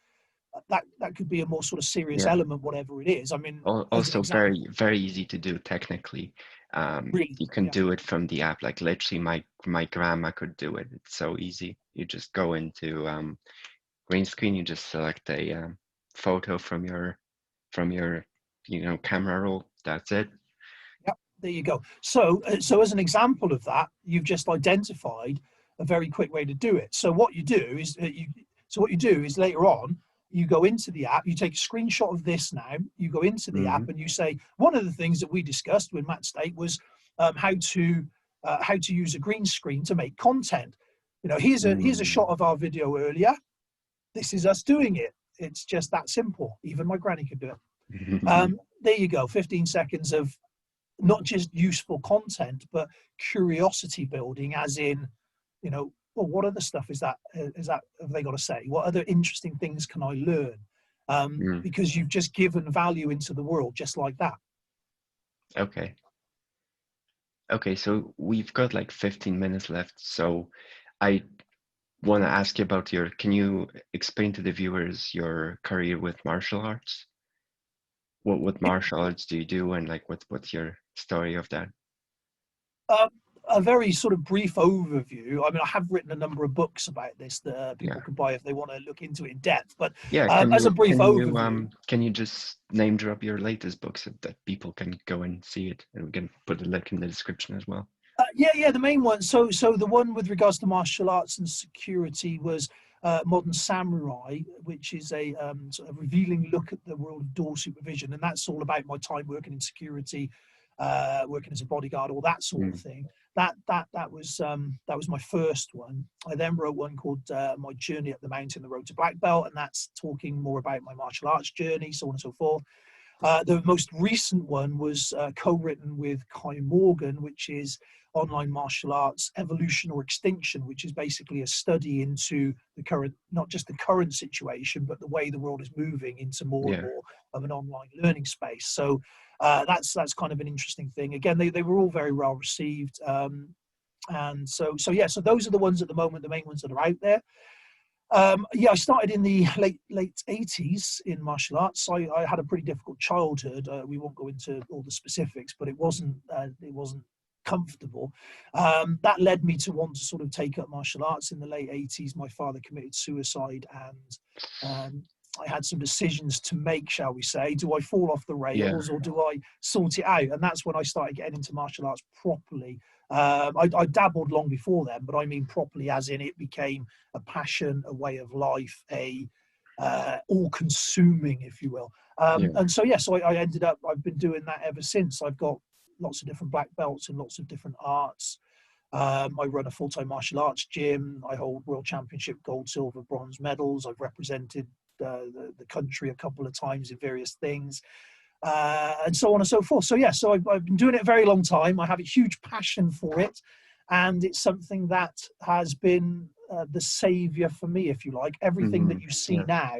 that could be a more sort of serious Yeah. element, whatever it is. I mean, as an Also example, very, very easy to do technically. really, You can yeah. do it from the app. Like literally my grandma could do it. It's so easy. You just go into green screen, you just select a photo from your camera roll. That's it. Yep, there you go. So as an example of that, you've just identified a very quick way to do it. So what you do is later on, you go into the app, you take a screenshot of this now, you go into the Hmm. app and you say, one of the things that we discussed with Matt Stait was how to use a green screen to make content. Here's a shot Mm. of our video earlier. This is us doing it. It's just that simple. Even my granny could do it. There you go. 15 seconds of not just useful content, but curiosity building, as in, well, what other stuff is that have they got to say? What other interesting things can I learn? Mm. Because you've just given value into the world just like that. Okay. Okay, so we've got like 15 minutes left. So I want to ask you about can you explain to the viewers your career with martial arts? What martial arts do you do, and like what's your story of that? Um, a very sort of brief overview. I mean, I have written a number of books about this that Yeah. people can buy if they want to look into it in depth. But Yeah, as a brief overview, can you just name drop your latest books so that people can go and see it, and we can put a link in the description as well. yeah, the main one. So the one with regards to martial arts and security was Modern Samurai, which is a sort of revealing look at the world of door supervision, and that's all about my time working in security, working as a bodyguard, all that sort of Mm. thing. That was my first one. I then wrote one called My Journey Up the Mountain, the Road to Black Belt, and that's talking more about my martial arts journey, so on and so forth. The most recent one was co-written with Kai Morgan, which is Online Martial Arts Evolution or Extinction, which is basically a study into the current, not just the current situation, but the way the world is moving into more and Yeah. more of an online learning space. So that's kind of an interesting thing. Again, they were all very well received. And so those are the ones at the moment, the main ones that are out there. I started in the late 80s in martial arts. I had a pretty difficult childhood. We won't go into all the specifics, but it wasn't comfortable. That led me to want to sort of take up martial arts in the late 80s. My father committed suicide, and I had some decisions to make, shall we say. Do I fall off the Yeah. rails or do I sort it out? And that's when I started getting into martial arts properly. I dabbled long before then, but I mean properly as in it became a passion, a way of life, a all-consuming, if you will. Yeah. And so, yeah, so I ended up, I've been doing that ever since. I've got lots of different black belts in lots of different arts. I run a full-time martial arts gym. I hold world championship gold, silver, bronze medals. I've represented the country a couple of times in various things, and so on and so forth. So yeah, so I've been doing it a very long time. I have a huge passion for it, and it's something that has been the savior for me, if you like. Everything that you see Yeah. now,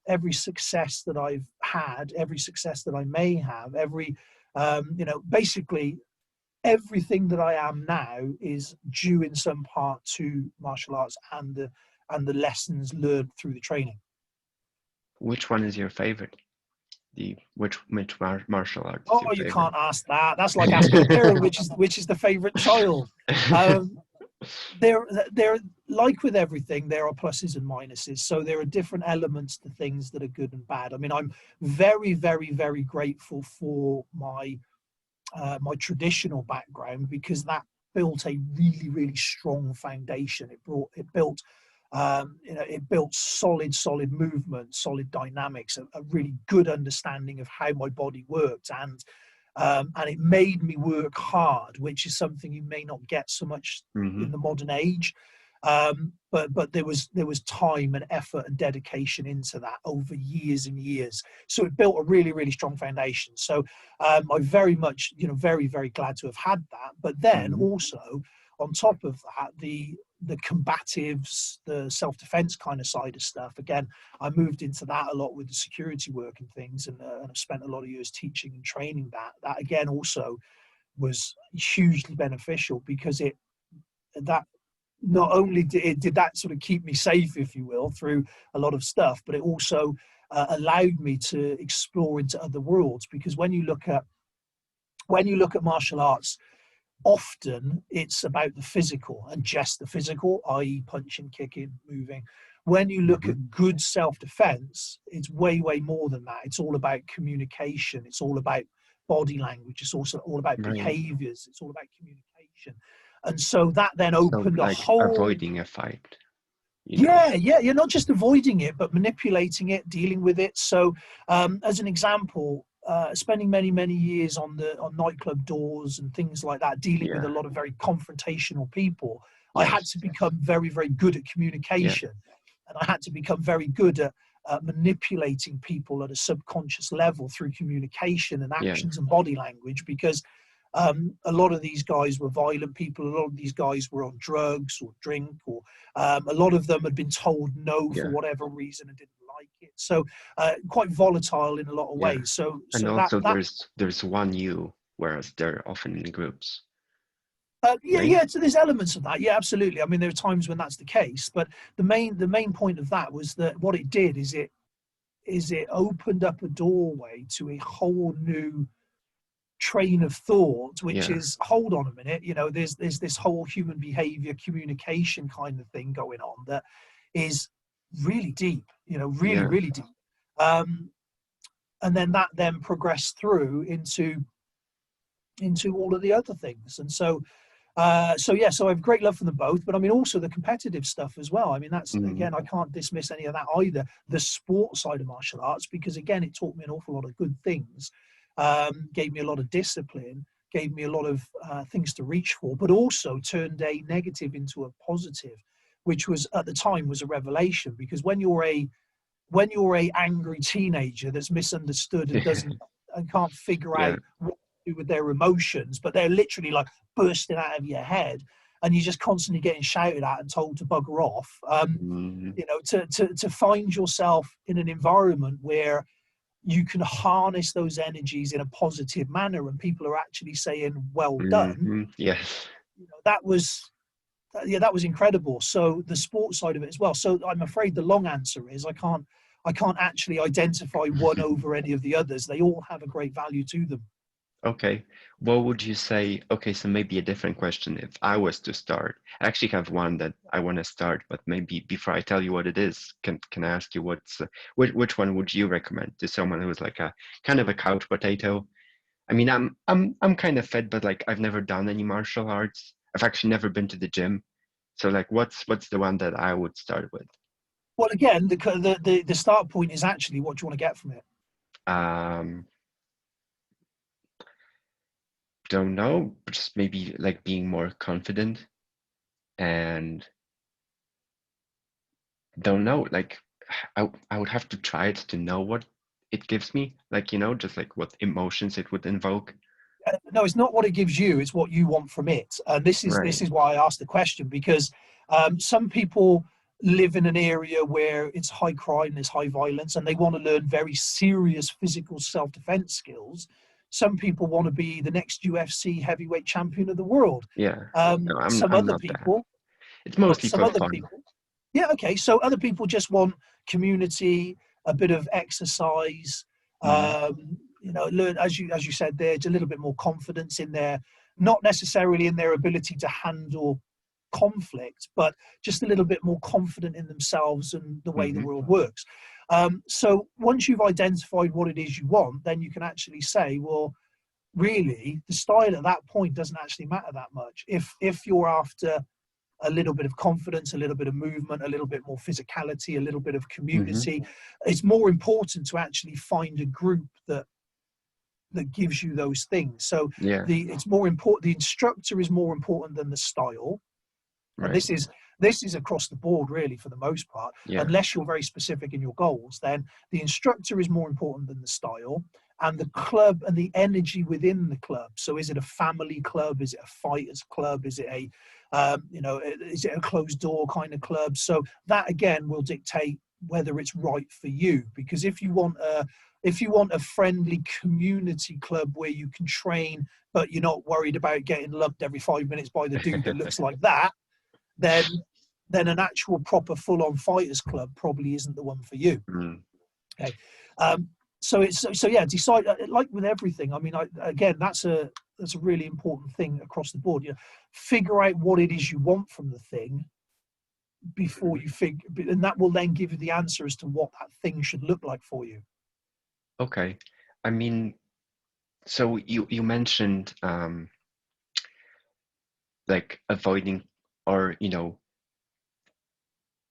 every success that I've had, every success that I may have, every basically everything that I am now is due in some part to martial arts and the lessons learned through the training. Which one is your favorite? Which martial art is Oh, your you favorite? can't ask that. That's like asking a parent which is the favorite child. They're like with everything, there are pluses and minuses. So there are different elements to things that are good and bad. I mean, I'm very, very, very grateful for my traditional background, because that built a really, really strong foundation. It built solid movement, solid dynamics, a really good understanding of how my body worked, and it made me work hard, which is something you may not get so much in the modern age. But there was time and effort and dedication into that over years and years. So it built a really, really strong foundation. So I'm very much, very, very glad to have had that. But then also on top of that, the combatives, the self-defense kind of side of stuff. Again, I moved into that a lot with the security work and things, and I've spent a lot of years teaching and training that. That again also was hugely beneficial, because that not only did that sort of keep me safe, if you will, through a lot of stuff, but it also allowed me to explore into other worlds. Because when you look at martial arts, often it's about the physical and just the physical, i.e. punching, kicking, moving. When you look at good self-defense, it's way, way more than that. It's all about communication. It's all about body language. It's also all about behaviors. It's all about communication. And so that then opened a whole... avoiding a fight. Yeah, you're not just avoiding it, but manipulating it, dealing with it. So as an example, spending many, many years on nightclub doors and things like that, dealing with a lot of very confrontational people, I had to become very, very good at communication. And I had to become very good at manipulating people at a subconscious level through communication and actions and body language, because a lot of these guys were violent people. A lot of these guys were on drugs or drink, or a lot of them had been told no for whatever reason and didn't like it. So quite volatile in a lot of ways. So also there's one you, whereas they're often in groups. So there's elements of that. Yeah, absolutely. I mean, there are times when that's the case, but the main point of that was that what it did is it opened up a doorway to a whole new train of thought, which is, hold on a minute, there's this whole human behavior communication kind of thing going on that is really deep, really deep. And then that then progressed through into all of the other things. And so I have great love for them both, but I mean also the competitive stuff as well. I mean, that's again, I can't dismiss any of that either. The sport side of martial arts, because again, it taught me an awful lot of good things, gave me a lot of discipline, gave me a lot of things to reach for, but also turned a negative into a positive, which was at the time was a revelation. Because when you're a angry teenager that's misunderstood and doesn't and can't figure out what to do with their emotions, but they're literally like bursting out of your head, and you're just constantly getting shouted at and told to bugger off, to find yourself in an environment where you can harness those energies in a positive manner and people are actually saying well done. That was incredible. So the sports side of it as well. So I'm afraid the long answer is I can't actually identify one over any of the others. They all have a great value to them. Okay. What would you say? Okay, so maybe a different question. If I was to start, I actually have one that I want to start, but maybe before I tell you what it is, can I ask you which one would you recommend to someone who's like a kind of a couch potato? I mean, I'm kind of fit, but like I've never done any martial arts. I've actually never been to the gym. So like, what's the one that I would start with? Well, again, the start point is actually what do you want to get from it. Um, don't know, just maybe like being more confident and don't know, like I would have to try it to know what it gives me, like, just like what emotions it would invoke. No, it's not what it gives you; it's what you want from it. And this Right. is why I asked the question, because some people live in an area where it's high crime, there's high violence, and they want to learn very serious physical self-defense skills. Some people want to be the next UFC heavyweight champion of the world. Yeah. No, Some I'm other not that. people, It's mostly some for other fun. people Yeah, okay. So other people just want community, a bit of exercise, Hmm. learn, as you said, there's a little bit more confidence in their, not necessarily in their ability to handle conflict, but just a little bit more confident in themselves and the way the Hmm. world works. So once you've identified what it is you want, then you can actually say, well, really, the style at that point doesn't actually matter that much. If you're after a little bit of confidence, a little bit of movement, a little bit more physicality, a little bit of Hmm. community. It's more important to actually find a group that gives you those things. So Yeah. it's more important. The instructor is more important than the style, and Right. this is across the board really for the most part. Yeah. Unless you're very specific in your goals, then the instructor is more important than the style, and the club and the energy within the club. So is it a family club? Is it a fighters club? Is it is it a closed door kind of club? So that again will dictate whether it's right for you. Because if you want a friendly community club where you can train but you're not worried about getting lugged every 5 minutes by the dude that looks like that, then an actual proper full-on fighters club probably isn't the one for you. Mm. Okay. So yeah, decide, like with everything. I mean, again, that's a really important thing across the board. Figure out what it is you want from the thing before you figure, and that will then give you the answer as to what that thing should look like for you. Okay. I mean, so you mentioned like avoiding or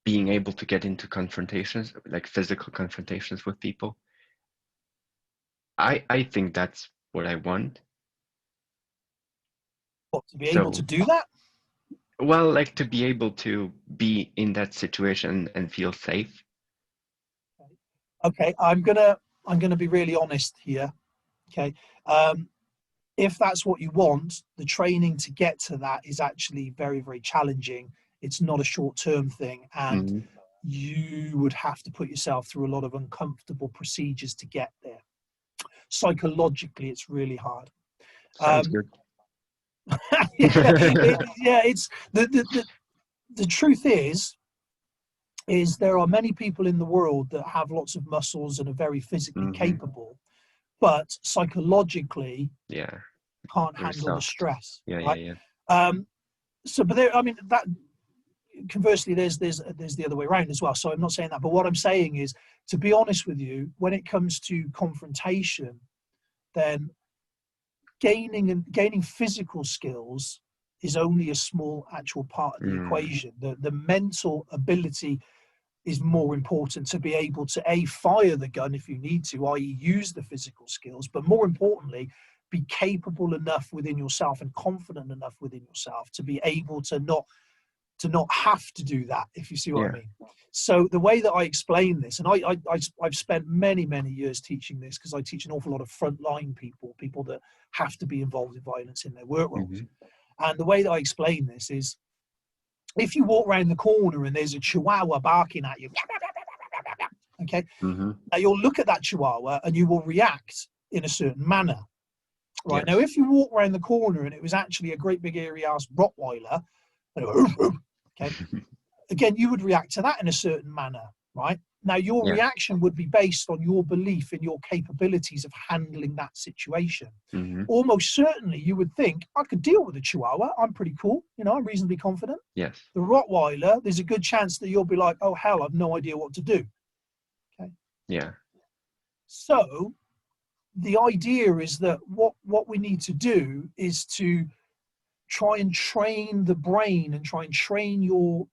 being able to get into confrontations, like physical confrontations with people. I think that's what I want. But to be able to So, do that, well, like to be able to be in that situation and feel safe. okay, I'm gonna be really honest here. Okay. If that's what you want, the training to get to that is actually very, very challenging. It's not a short-term thing, and Hmm. you would have to put yourself through a lot of uncomfortable procedures to get there. Psychologically, it's really hard. Sounds Um, good. yeah, it's the truth is there are many people in the world that have lots of muscles and are very physically Hmm. capable, but psychologically Yeah, can't very handle the soft. stress, Yeah, yeah, right? yeah. Um, but there, I mean, that conversely, there's the other way around as well. So I'm not saying that, but what I'm saying is, to be honest with you, when it comes to confrontation, then gaining physical skills is only a small actual part of the Mm. equation. The mental ability is more important to be able to fire the gun if you need to, i.e. use the physical skills, but more importantly, be capable enough within yourself and confident enough within yourself to be able to not have to do that, if you see what I Yeah. mean. So the way that I explain this, and I've spent many, many years teaching this because I teach an awful lot of frontline people that have to be involved in violence in their work roles. Hmm. And the way that I explain this is, if you walk around the corner and there's a chihuahua barking at you, okay, Hmm. now you'll look at that chihuahua and you will react in a certain manner. Right, now, Yes. if you walk around the corner and it was actually a great big airy ass Rottweiler, and it went, okay, again, you would react to that in a certain manner, right? Now, your Yeah. reaction would be based on your belief in your capabilities of handling that situation. Mm-hmm. Almost certainly, you would think, I could deal with a Chihuahua. I'm pretty cool. You know, I'm reasonably confident. Yes. The Rottweiler, there's a good chance that you'll be like, oh, hell, I've no idea what to do. Okay. Yeah. So the idea is that what we need to do is to try and train the brain and try and train your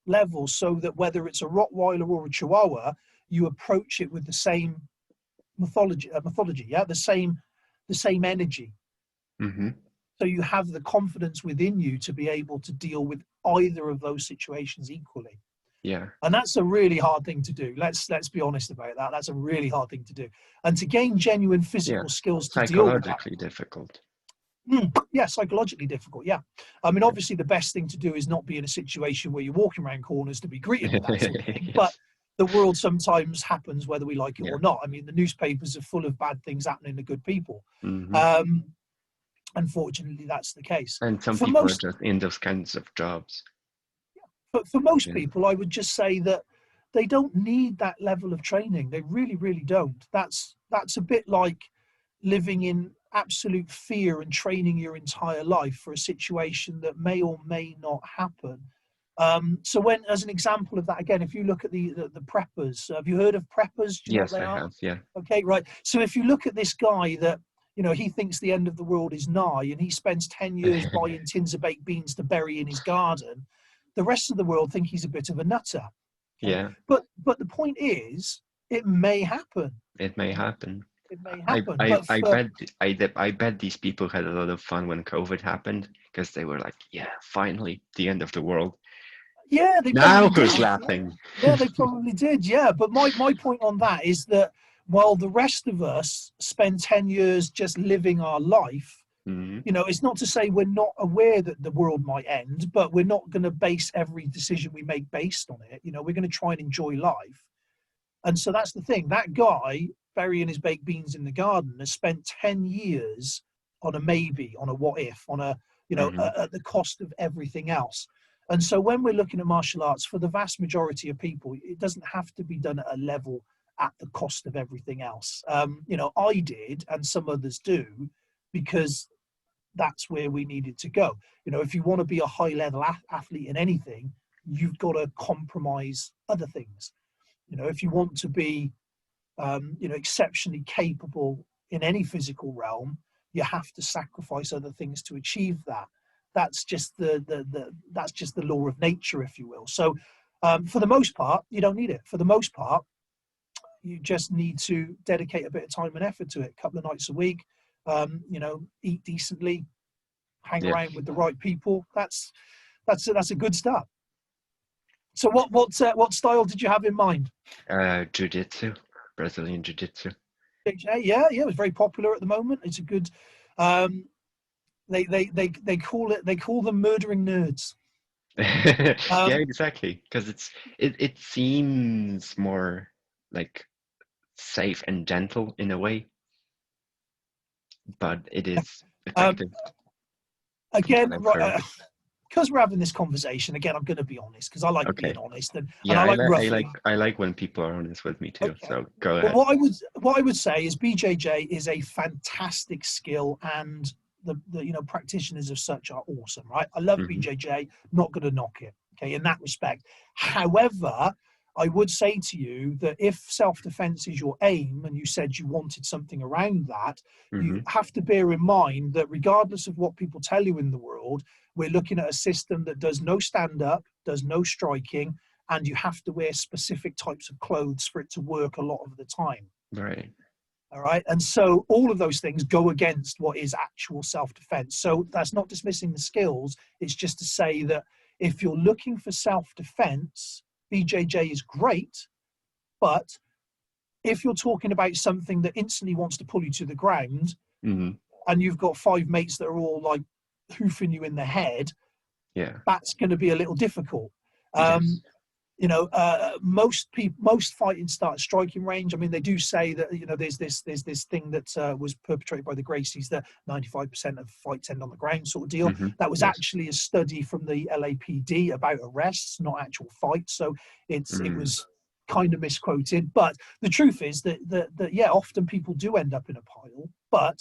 level so that whether it's a Rottweiler or a Chihuahua, you approach it with the same mythology, yeah, the same energy. Mm-hmm. So you have the confidence within you to be able to deal with either of those situations equally. Yeah. And that's a really hard thing to do. Let's be honest about that. That's a really hard thing to do. And to gain genuine physical skills to deal with that. Psychologically difficult. Yeah, psychologically difficult. Yeah. I mean, obviously, the best thing to do is not be in a situation where you're walking around corners to be greeted with that sort of thing. Yes. But the world sometimes happens whether we like it Yeah. or not. I mean, the newspapers are full of bad things happening to good people. Mm-hmm. Unfortunately, that's the case. And some For people most, are just in those kinds of jobs. but for most Yeah. people, I would just say that they don't need that level of training. They really, really don't. That's a bit like living in absolute fear and training your entire life for a situation that may or may not happen. So when, as an example of that, again, if you look at the preppers, have you heard of preppers? Do you know what Yes, they I are? have. Yeah. Okay, right. So if you look at this guy that, you know, he thinks the end of the world is nigh and he spends 10 years buying tins of baked beans to bury in his garden, the rest of the world think he's a bit of a nutter. Okay? Yeah. But the point is, it may happen. It may happen. It may I happen. I But I for, bet these people had a lot of fun when COVID happened because they were like, yeah, finally the end of the world. yeah, they Now probably who's did. laughing? Yeah, they probably did. Yeah, but my point on that is that while the rest of us spend 10 years just living our life, Mm-hmm. you know, it's not to say we're not aware that the world might end, but we're not going to base every decision we make based on it. You know, we're going to try and enjoy life. And so that's the thing. That guy burying his baked beans in the garden has spent 10 years on a maybe, on a what if, on a, you know, Mm-hmm. at the cost of everything else. And so when we're looking at martial arts, for the vast majority of people, it doesn't have to be done at a level at the cost of everything else. You know, I did, and some others do, because that's where we needed to go. You know, if you want to be a high level athlete in anything, you've got to compromise other things. You know, if you want to be, you know, exceptionally capable in any physical realm, you have to sacrifice other things to achieve that. That's just that's just the law of nature, if you will. So, for the most part, you don't need it. For the most part, you just need to dedicate a bit of time and effort to it. A couple of nights a week, you know, eat decently, hang Yeah. around with the right people. That's a good start. So what style did you have in mind? Jiu-jitsu, Brazilian jiu-jitsu. Yeah, it was very popular at the moment. It's a good. They call them murdering nerds. Yeah, exactly. Because it seems more like safe and gentle in a way, but it is Um, effective from again, what I've right, heard. because we're having this conversation again, I'm going to be honest because I like being Okay. honest and Yeah, I I like like roughly. I like when people are honest with me too. Okay. So go Well, ahead. what I would say is BJJ is a fantastic skill, and the you know practitioners of such are awesome, right? I love Mm-hmm. BJJ, not going to knock it, okay, in that respect. However, I would say to you that if self-defense is your aim, and you said you wanted something around that, Mm-hmm. you have to bear in mind that regardless of what people tell you in the world, we're looking at a system that does no stand-up, does no striking, and you have to wear specific types of clothes for it to work a lot of the time. Right. All right. And so all of those things go against what is actual self-defense. So that's not dismissing the skills. It's just to say that if you're looking for self-defense, BJJ is great. But if you're talking about something that instantly wants to pull you to the ground, Mm-hmm. and you've got 5 mates that are all like hoofing you in the head, Yeah. that's going to be a little difficult. Yes. You know, most fighting start at striking range. I mean, they do say that, you know, there's this thing that was perpetrated by the Gracies that 95% of fights end on the ground, sort of deal. Mm-hmm. That was Yes. actually a study from the LAPD about arrests, not actual fights. So it Mm. was kind of misquoted, but the truth is that yeah, often people do end up in a pile, but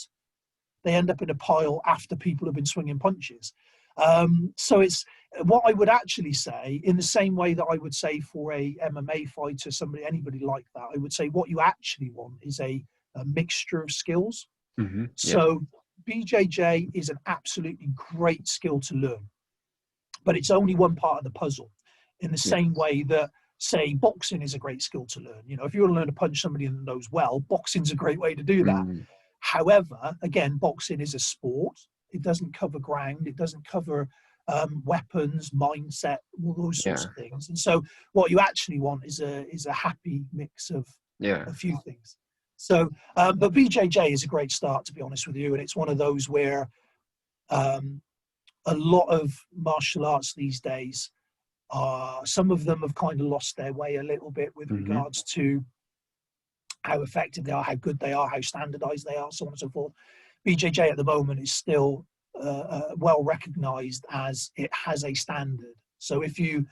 they end up in a pile after people have been swinging punches. So it's what I would actually say, in the same way that I would say for a MMA fighter, anybody like that, I would say what you actually want is a mixture of skills. Mm-hmm. Yeah. So BJJ is an absolutely great skill to learn, but it's only one part of the puzzle, in the same way that, say, boxing is a great skill to learn. You know, if you want to learn to punch somebody in the nose well, boxing's a great way to do that. Mm. However, again, boxing is a sport. It doesn't cover ground. It doesn't cover weapons, mindset, all those sorts of things. And so what you actually want is a happy mix of a few things. So, but BJJ is a great start, to be honest with you. And it's one of those where a lot of martial arts these days, some of them have kind of lost their way a little bit with regards to how effective they are, how good they are, how standardized they are, so on and so forth. BJJ at the moment is still well recognized as it has a standard. So if you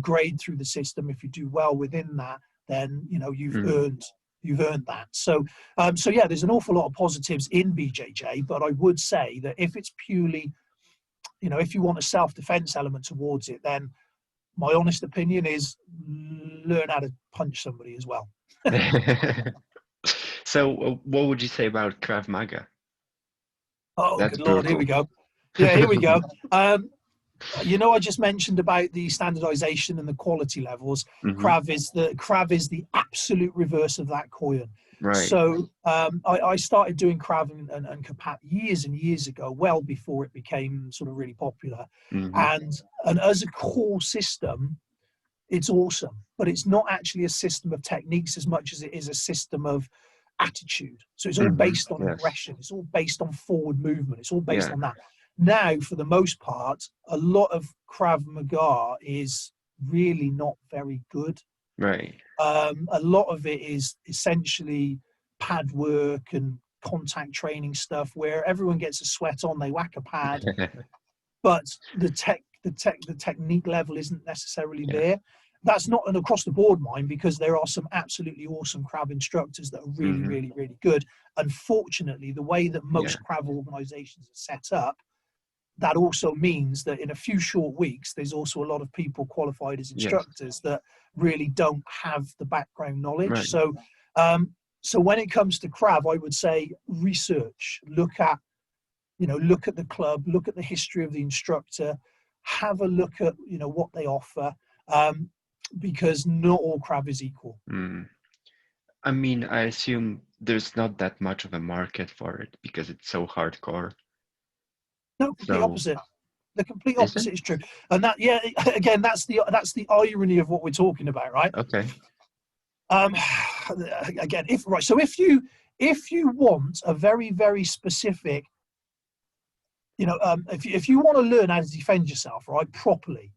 grade through the system, if you do well within that, then you know you've earned that. So yeah, there's an awful lot of positives in BJJ, but I would say that if it's purely, you know, if you want a self-defense element towards it, then my honest opinion is learn how to punch somebody as well. So what would you say about Krav Maga? Oh, That's good Lord, brutal. here we go. Yeah, here we go. You know, I just mentioned about the standardization and the quality levels. Krav is the absolute reverse of that coin. Right. So I started doing Krav and Kapat years and years ago, well before it became sort of really popular. And as a core system, it's awesome, but it's not actually a system of techniques as much as it is a system of attitude. So it's all based on aggression. It's all based on forward movement. It's all based on that. Now, for the most part, a lot of Krav Maga is really not very good. Right. A lot of it is essentially pad work and contact training stuff where everyone gets a sweat on, they whack a pad, but the technique level isn't necessarily there. That's not an across the board mind, because there are some absolutely awesome Krav instructors that are really, really, really good. Unfortunately, the way that most Krav organizations are set up, that also means that in a few short weeks, there's also a lot of people qualified as instructors that really don't have the background knowledge. Right. So, so when it comes to Krav, I would say research, look at the club, look at the history of the instructor, have a look at, you know, what they offer, because not all Krav is equal. I mean, I assume there's not that much of a market for it because it's so hardcore. No, complete opposite. The complete opposite is true. And that, again, that's the irony of what we're talking about, right? Okay. Again, so if you want a very, very specific, you know, if you want to learn how to defend yourself, right, properly,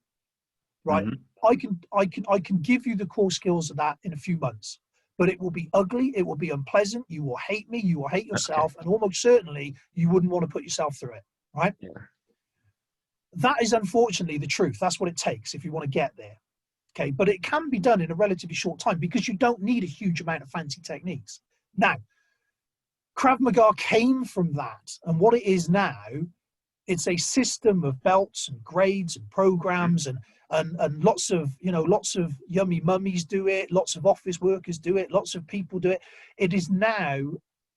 right, I can give you the core skills of that in a few months, but it will be ugly, it will be unpleasant, you will hate me, you will hate yourself, and almost certainly you wouldn't want to put yourself through it, right? That is unfortunately the truth. That's what it takes if you want to get there. Okay, but it can be done in a relatively short time because you don't need a huge amount of fancy techniques. Now, Krav Maga came from that, and what it is now, it's a system of belts and grades and programs and lots of yummy mummies do it, lots of office workers do it, lots of people do it. It is now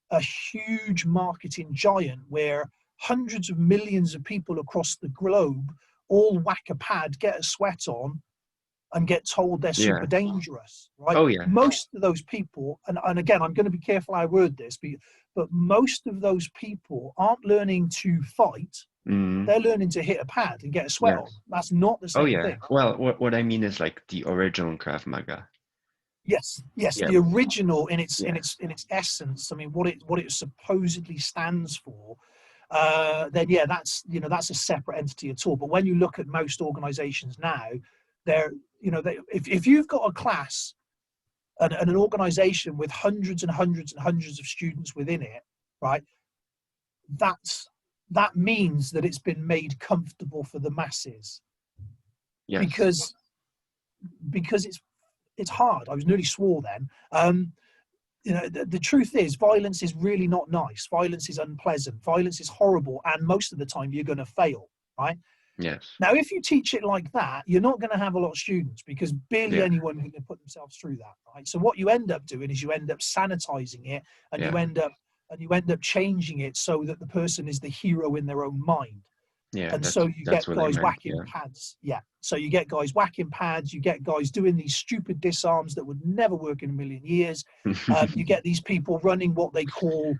a huge marketing giant where hundreds of millions of people across the globe all whack a pad, get a sweat on, and get told they're super dangerous, right? Oh yeah. Most of those people, and again, I'm going to be careful how I word this, but most of those people aren't learning to fight. They're learning to hit a pad and get a sweat on. That's not the same thing. Well, what I mean is like the original Krav Maga. Yes, the original in its essence. I mean, what it supposedly stands for. Then that's a separate entity at all. But when you look at most organizations now, if you've got a class and an organization with hundreds and hundreds and hundreds of students within it, right, that means that it's been made comfortable for the masses. Because it's it's hard. I was nearly swore then. You know, the truth is, violence is really not nice. Violence is unpleasant. Violence is horrible, and most of the time you're going to fail, right? Yes. Now, if you teach it like that, you're not going to have a lot of students because barely Yeah. anyone can put themselves through that, right? So what you end up doing is you end up sanitizing it, and Yeah. you end up changing it so that the person is the hero in their own mind. Yeah. And so you That's get what I guys meant. whacking Yeah. pads. Yeah. So you get guys whacking pads. You get guys doing these stupid disarms that would never work in a million years. You get these people running what they call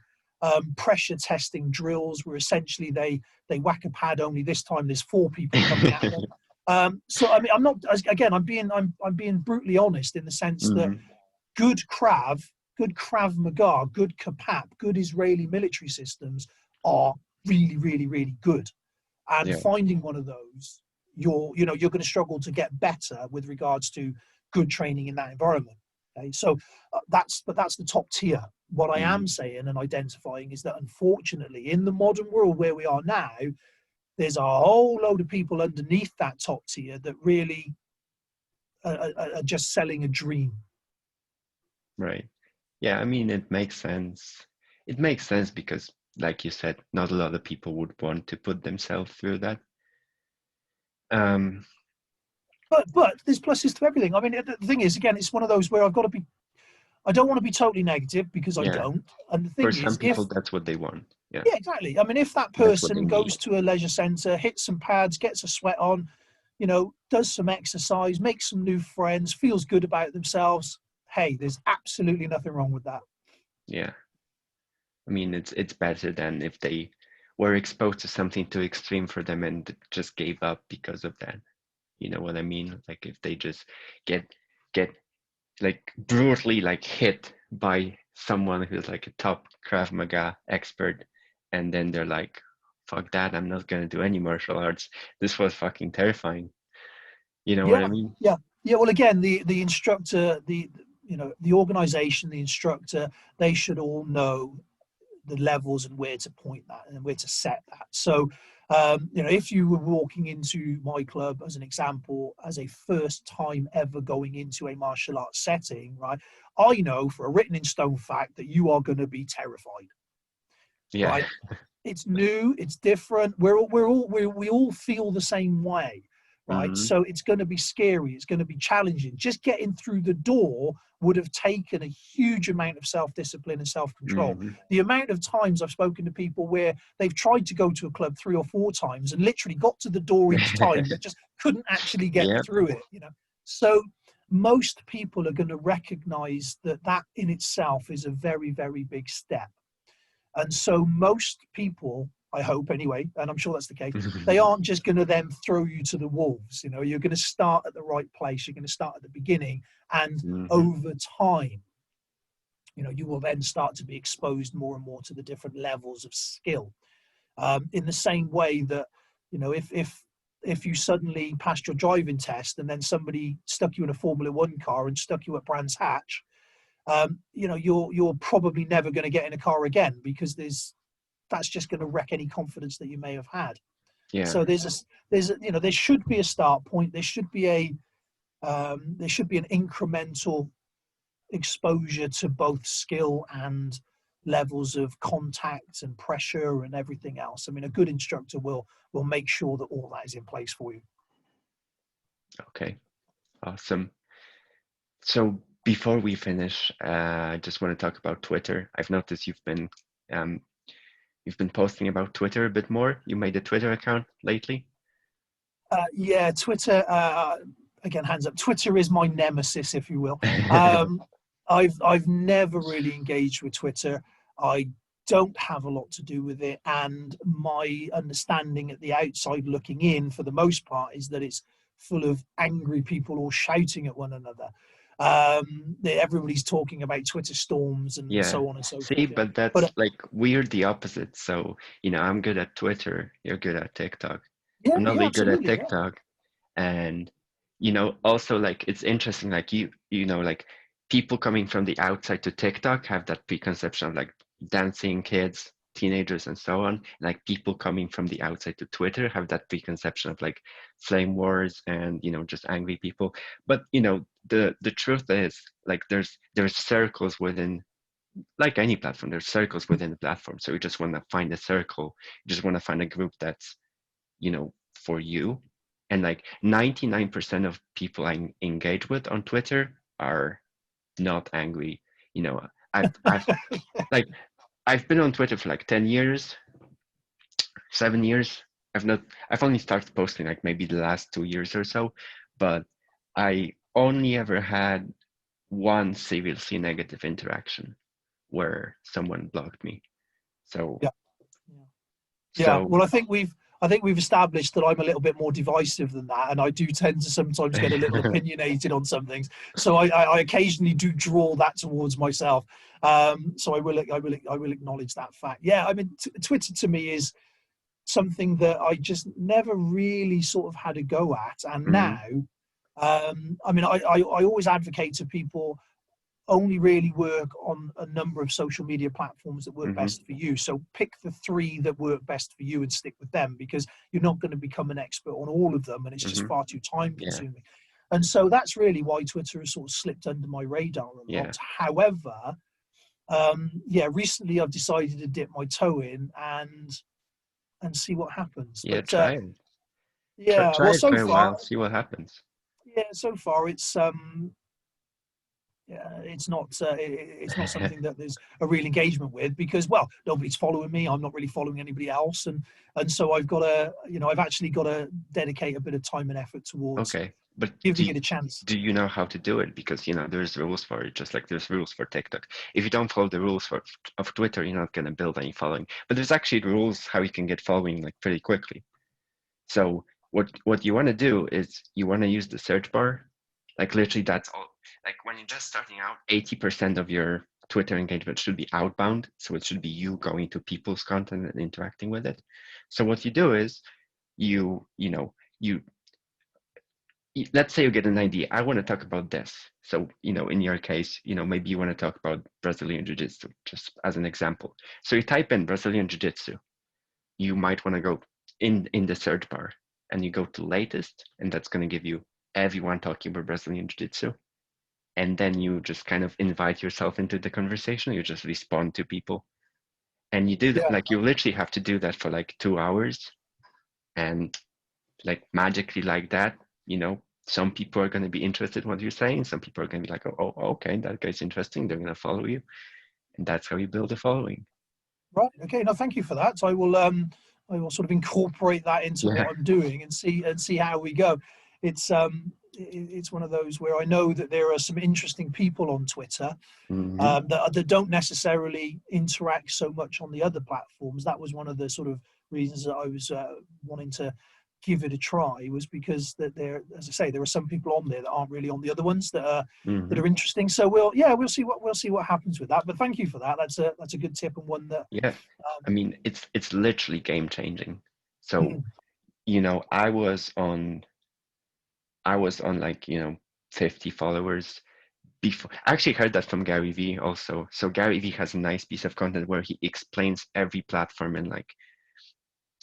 pressure testing drills, where essentially they whack a pad. Only this time there's 4 people coming at them. So I mean, I'm not, again, I'm being brutally honest in the sense that Mhm. good Krav Maga, good Kapap, good Israeli military systems are really, really, really good. And Yeah. finding one of those, you're going to struggle to get better with regards to good training in that environment. Okay, so that's the top tier. What I am Mhm. saying and identifying is that unfortunately, in the modern world where we are now, there's a whole load of people underneath that top tier that really are just selling a dream. Right. Yeah. I mean, it makes sense. It makes sense because, like you said, not a lot of people would want to put themselves through that. Um. But there's pluses to everything. I mean, the thing is, again, it's one of those where I've got to be. I don't want to be totally negative because I Yeah. don't. And the For thing some is, if people, that's what they want. Yeah. yeah, exactly. I mean, if that That's what they person need. goes to a leisure centre, hits some pads, gets a sweat on, does some exercise, makes some new friends, feels good about themselves, hey, there's absolutely nothing wrong with that. Yeah. I mean, it's better than if they were exposed to something too extreme for them and just gave up because of that. You know what I mean? Like if they just get get like brutally like hit by someone who's like a top Krav Maga expert, and then they're like, "Fuck that! I'm not gonna do any martial arts. This was fucking terrifying." You know what Yeah, I mean? yeah, yeah. Well, again, the instructor, the organisation, the instructor, they should all know the levels and where to point that and where to set that. So, if you were walking into my club as an example, as a first time ever going into a martial arts setting, right? I know for a written in stone fact that you are going to be terrified, Yeah. right? It's new, it's different. We all feel the same way, right? Hmm. So it's going to be scary, it's going to be challenging. Just getting through the door would have taken a huge amount of self-discipline and self-control. Hmm. The amount of times I've spoken to people where they've tried to go to a club 3 or 4 times and literally got to the door each time but just couldn't actually get Yeah. through it. So most people are going to recognize that that in itself is a very, very big step. And so most people, I hope anyway, and I'm sure that's the case, they aren't just going to then throw you to the wolves. You're going to start at the right place. You're going to start at the beginning, and Hmm. over time, you will then start to be exposed more and more to the different levels of skill. In the same way that, if you suddenly passed your driving test and then somebody stuck you in a Formula One car and stuck you at Brands Hatch, you're probably never going to get in a car again because that's just going to wreck any confidence that you may have had. Yeah. So there should be a start point. There should be an incremental exposure to both skill and levels of contact and pressure and everything else. I mean, a good instructor will make sure that all that is in place for you. Okay. Awesome. So before we finish, I just want to talk about Twitter. I've noticed um, you've been posting about Twitter a bit more. You made a Twitter account lately. Yeah, Twitter. Again, hands up. Twitter is my nemesis, if you will. Um, I've never really engaged with Twitter. I don't have a lot to do with it, and my understanding at the outside looking in, for the most part, is that it's full of angry people all shouting at one another. Everybody's talking about Twitter storms and Yeah. so on and so See, forth. but But that's like we're the opposite. So, I'm good at Twitter, you're good at TikTok. yeah, I'm not yeah, really good at absolutely, yeah. TikTok. And, also like it's interesting, like like people coming from the outside to TikTok have that preconception of like dancing kids, teenagers, and so on. Like people coming from the outside to Twitter have that preconception of like flame wars and, just angry people. But, the truth is, like, there's circles within, like any platform, there's circles within the platform. So you just want to find a circle, you just want to find a group that's, for you. And like 99% of people I engage with on Twitter are not angry. You know, I've like I've been on Twitter for like 10 years, 7 years. I've only started posting like maybe the last 2 years or so, but I only ever had one seriously negative interaction where someone blocked me. So Yeah. Yeah. Yeah. so Well, I think we've established that I'm a little bit more divisive than that, and I do tend to sometimes get a little opinionated on some things. So I occasionally do draw that towards myself. So I will acknowledge that fact. Yeah, I mean, Twitter to me is something that I just never really sort of had a go at, and Mhm, now, I mean, I always advocate to people only really work on a number of social media platforms that work mhm, best for you. So pick the three that work best for you and stick with them, because you're not going to become an expert on all of them, and it's just mhm. far too time Yeah, consuming. And so that's really why Twitter has sort of slipped under my radar a yeah, lot. However, yeah, recently I've decided to dip my toe in and see what happens. yeah. But Try it. yeah, Try well, it so for a far, while. See what happens. yeah, so far it's yeah, it's not something that there's a real engagement with, because, well, nobody's following me. I'm not really following anybody else, and so I've actually got to dedicate a bit of time and effort towards Okay, but giving it a chance. do you know how to do it? Because there's rules for it, just like there's rules for TikTok. If you don't follow the rules of Twitter, you're not gonna build any following. But there's actually rules how you can get following like pretty quickly. So what you want to do is you want to use the search bar. Like literally that's all. Like when you're just starting out, 80% of your Twitter engagement should be outbound. So it should be you going to people's content and interacting with it. So what you do is you let's say you get an idea. I want to talk about this. So, in your case, maybe you want to talk about Brazilian Jiu-Jitsu, just as an example. So you type in Brazilian Jiu-Jitsu. You might want to go in the search bar and you go to latest, and that's going to give you everyone talking about Brazilian Jiu-Jitsu. And then you just kind of invite yourself into the conversation. You just respond to people. And you do that, Yeah, like you literally have to do that for like 2 hours. And like magically like that, some people are going to be interested in what you're saying. Some people are going to be like, oh, okay, that guy's interesting. They're going to follow you. And that's how you build a following. right. Okay. No, thank you for that. So I will sort of incorporate that into Yeah. what I'm doing and see how we go. It's one of those where I know that there are some interesting people on Twitter, Hmm. that don't necessarily interact so much on the other platforms. That was one of the sort of reasons that I was wanting to give it a try, was because that as I say, there are some people on there that aren't really on the other ones that Hmm. are interesting. So we'll see what happens with that. But thank you for that. That's a good tip, and one that Yeah. I mean, it's literally game changing. So, um, I was on like, 50 followers before. I actually heard that from Gary Vee also. So Gary Vee has a nice piece of content where he explains every platform in like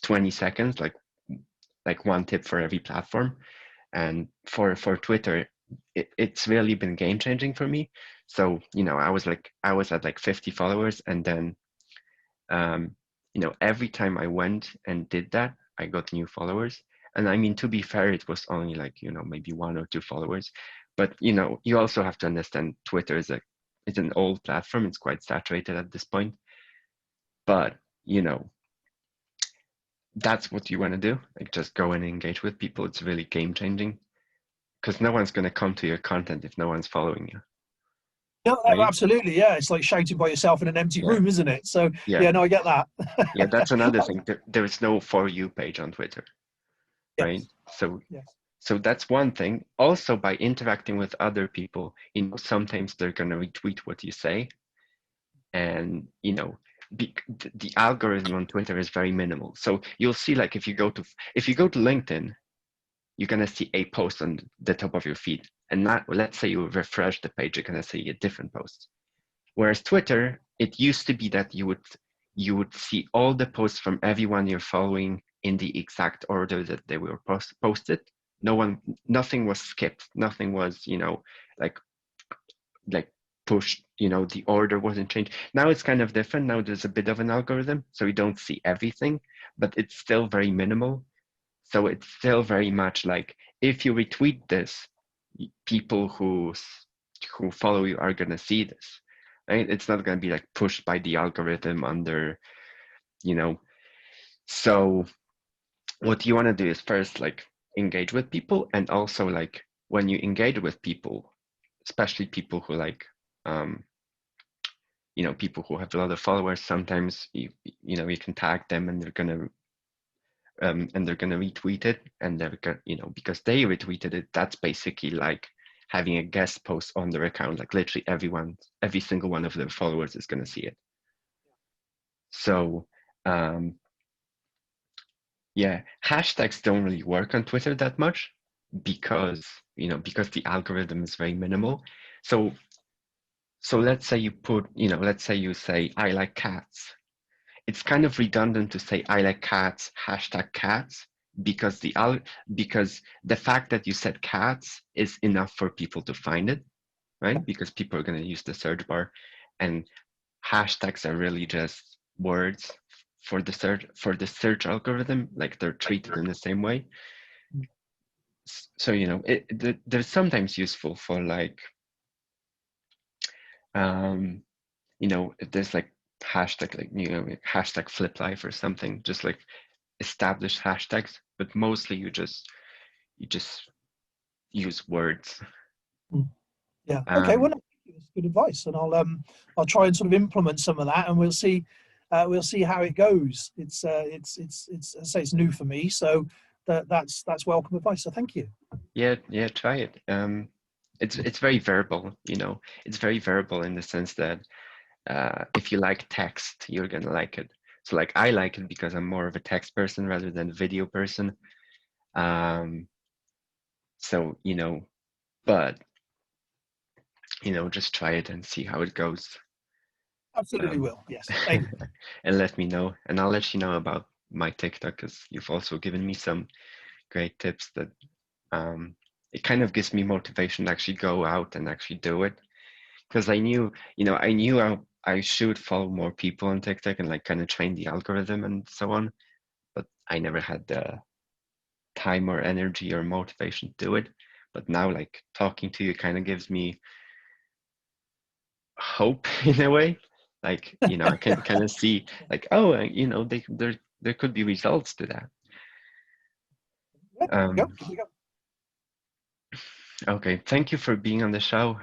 20 seconds, like one tip for every platform. And for Twitter, it's really been game changing for me. So I was at like 50 followers, and then every time I went and did that, I got new followers. And I mean, to be fair, it was only like maybe one or two followers. But you also have to understand Twitter is an old platform. It's quite saturated at this point. But that's what you want to do. Like just go and engage with people. It's really game changing because no one's going to come to your content if no one's following you, yeah, right? absolutely, yeah. It's like shouting by yourself in an empty Yeah, room, isn't it? So yeah, yeah, no, I get that. yeah. That's another thing. There is no For You page on Twitter, right? Yes, So, yes, so that's one thing. Also, by interacting with other people, sometimes they're gonna retweet what you say, and the algorithm on Twitter is very minimal. So you'll see, like, if you go to LinkedIn, you're gonna see a post on the top of your feed, and not let's say you refresh the page, you're gonna see a different post. Whereas Twitter, it used to be that you would see all the posts from everyone you're following in the exact order that they were posted. nothing was skipped, nothing was, like like pushed, the order wasn't changed. Now it's kind of different. Now there's a bit of an algorithm, so we don't see everything, but it's still very minimal. So it's still very much like, if you retweet this, people who follow you are gonna see this, right? It's not gonna be like pushed by the algorithm under, you know. So what you want to do is first like engage with people, and also like when you engage with people, especially people who like people who have a lot of followers, sometimes you can tag them, and they're gonna retweet it, and they're gonna, because they retweeted it, that's basically like having a guest post on their account. Like literally every single one of their followers is gonna see it. So yeah, hashtags don't really work on Twitter that much because because the algorithm is very minimal. So let's say let's say you say I like cats. It's kind of redundant to say I like cats, hashtag cats, because the fact that you said cats is enough for people to find it, right? Because people are going to use the search bar, and hashtags are really just words for the search algorithm. Like they're treated in the same way. So they're sometimes useful for like if there's like hashtag, like hashtag flip life or something, just like established hashtags, but mostly you just use words. Yeah. Okay. Well, no, that's good advice, and I'll try and sort of implement some of that, and we'll see how it goes. It's as I say, it's new for me, so that's welcome advice. So thank you. Yeah, try it. It's very verbal, it's very verbal in the sense that if you like text, you're gonna like it. So like I like it because I'm more of a text person rather than a video person. So but just try it and see how it goes. Absolutely Um, will. Yes. Thank you. and let me know, and I'll let you know about my TikTok, because you've also given me some great tips that it kind of gives me motivation to actually go out and actually do it. Because I knew I should follow more people on TikTok and like kind of train the algorithm and so on, but I never had the time or energy or motivation to do it. But now, like talking to you kind of gives me hope in a way. Like I can kind of see like, oh, there could be results to that. Yeah, go. Um, okay, thank you for being on the show.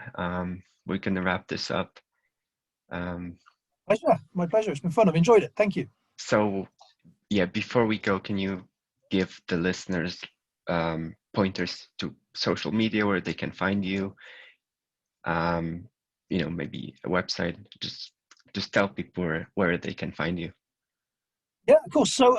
We're gonna wrap this up. Um, Pleasure. My pleasure. It's been fun. I've enjoyed it. Thank you. so yeah, before we go, can you give the listeners pointers to social media where they can find you? Maybe a website. Just tell people where they can find you. Yeah, of course. So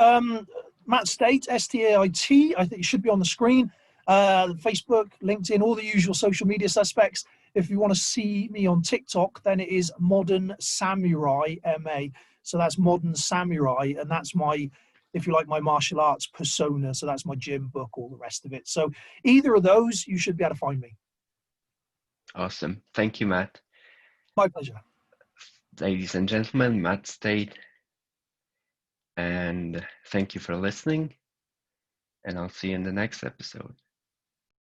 Matt Stait, Stait. I think it should be on the screen. Facebook, LinkedIn, all the usual social media suspects. If you want to see me on TikTok, then it is Modern Samurai MA. So that's Modern Samurai, and that's my, if you like, my martial arts persona. So that's my gym book, all the rest of it. So either of those, you should be able to find me. Awesome. Thank you, Matt. My pleasure. Ladies and gentlemen, Matt Stait, and thank you for listening, and I'll see you in the next episode.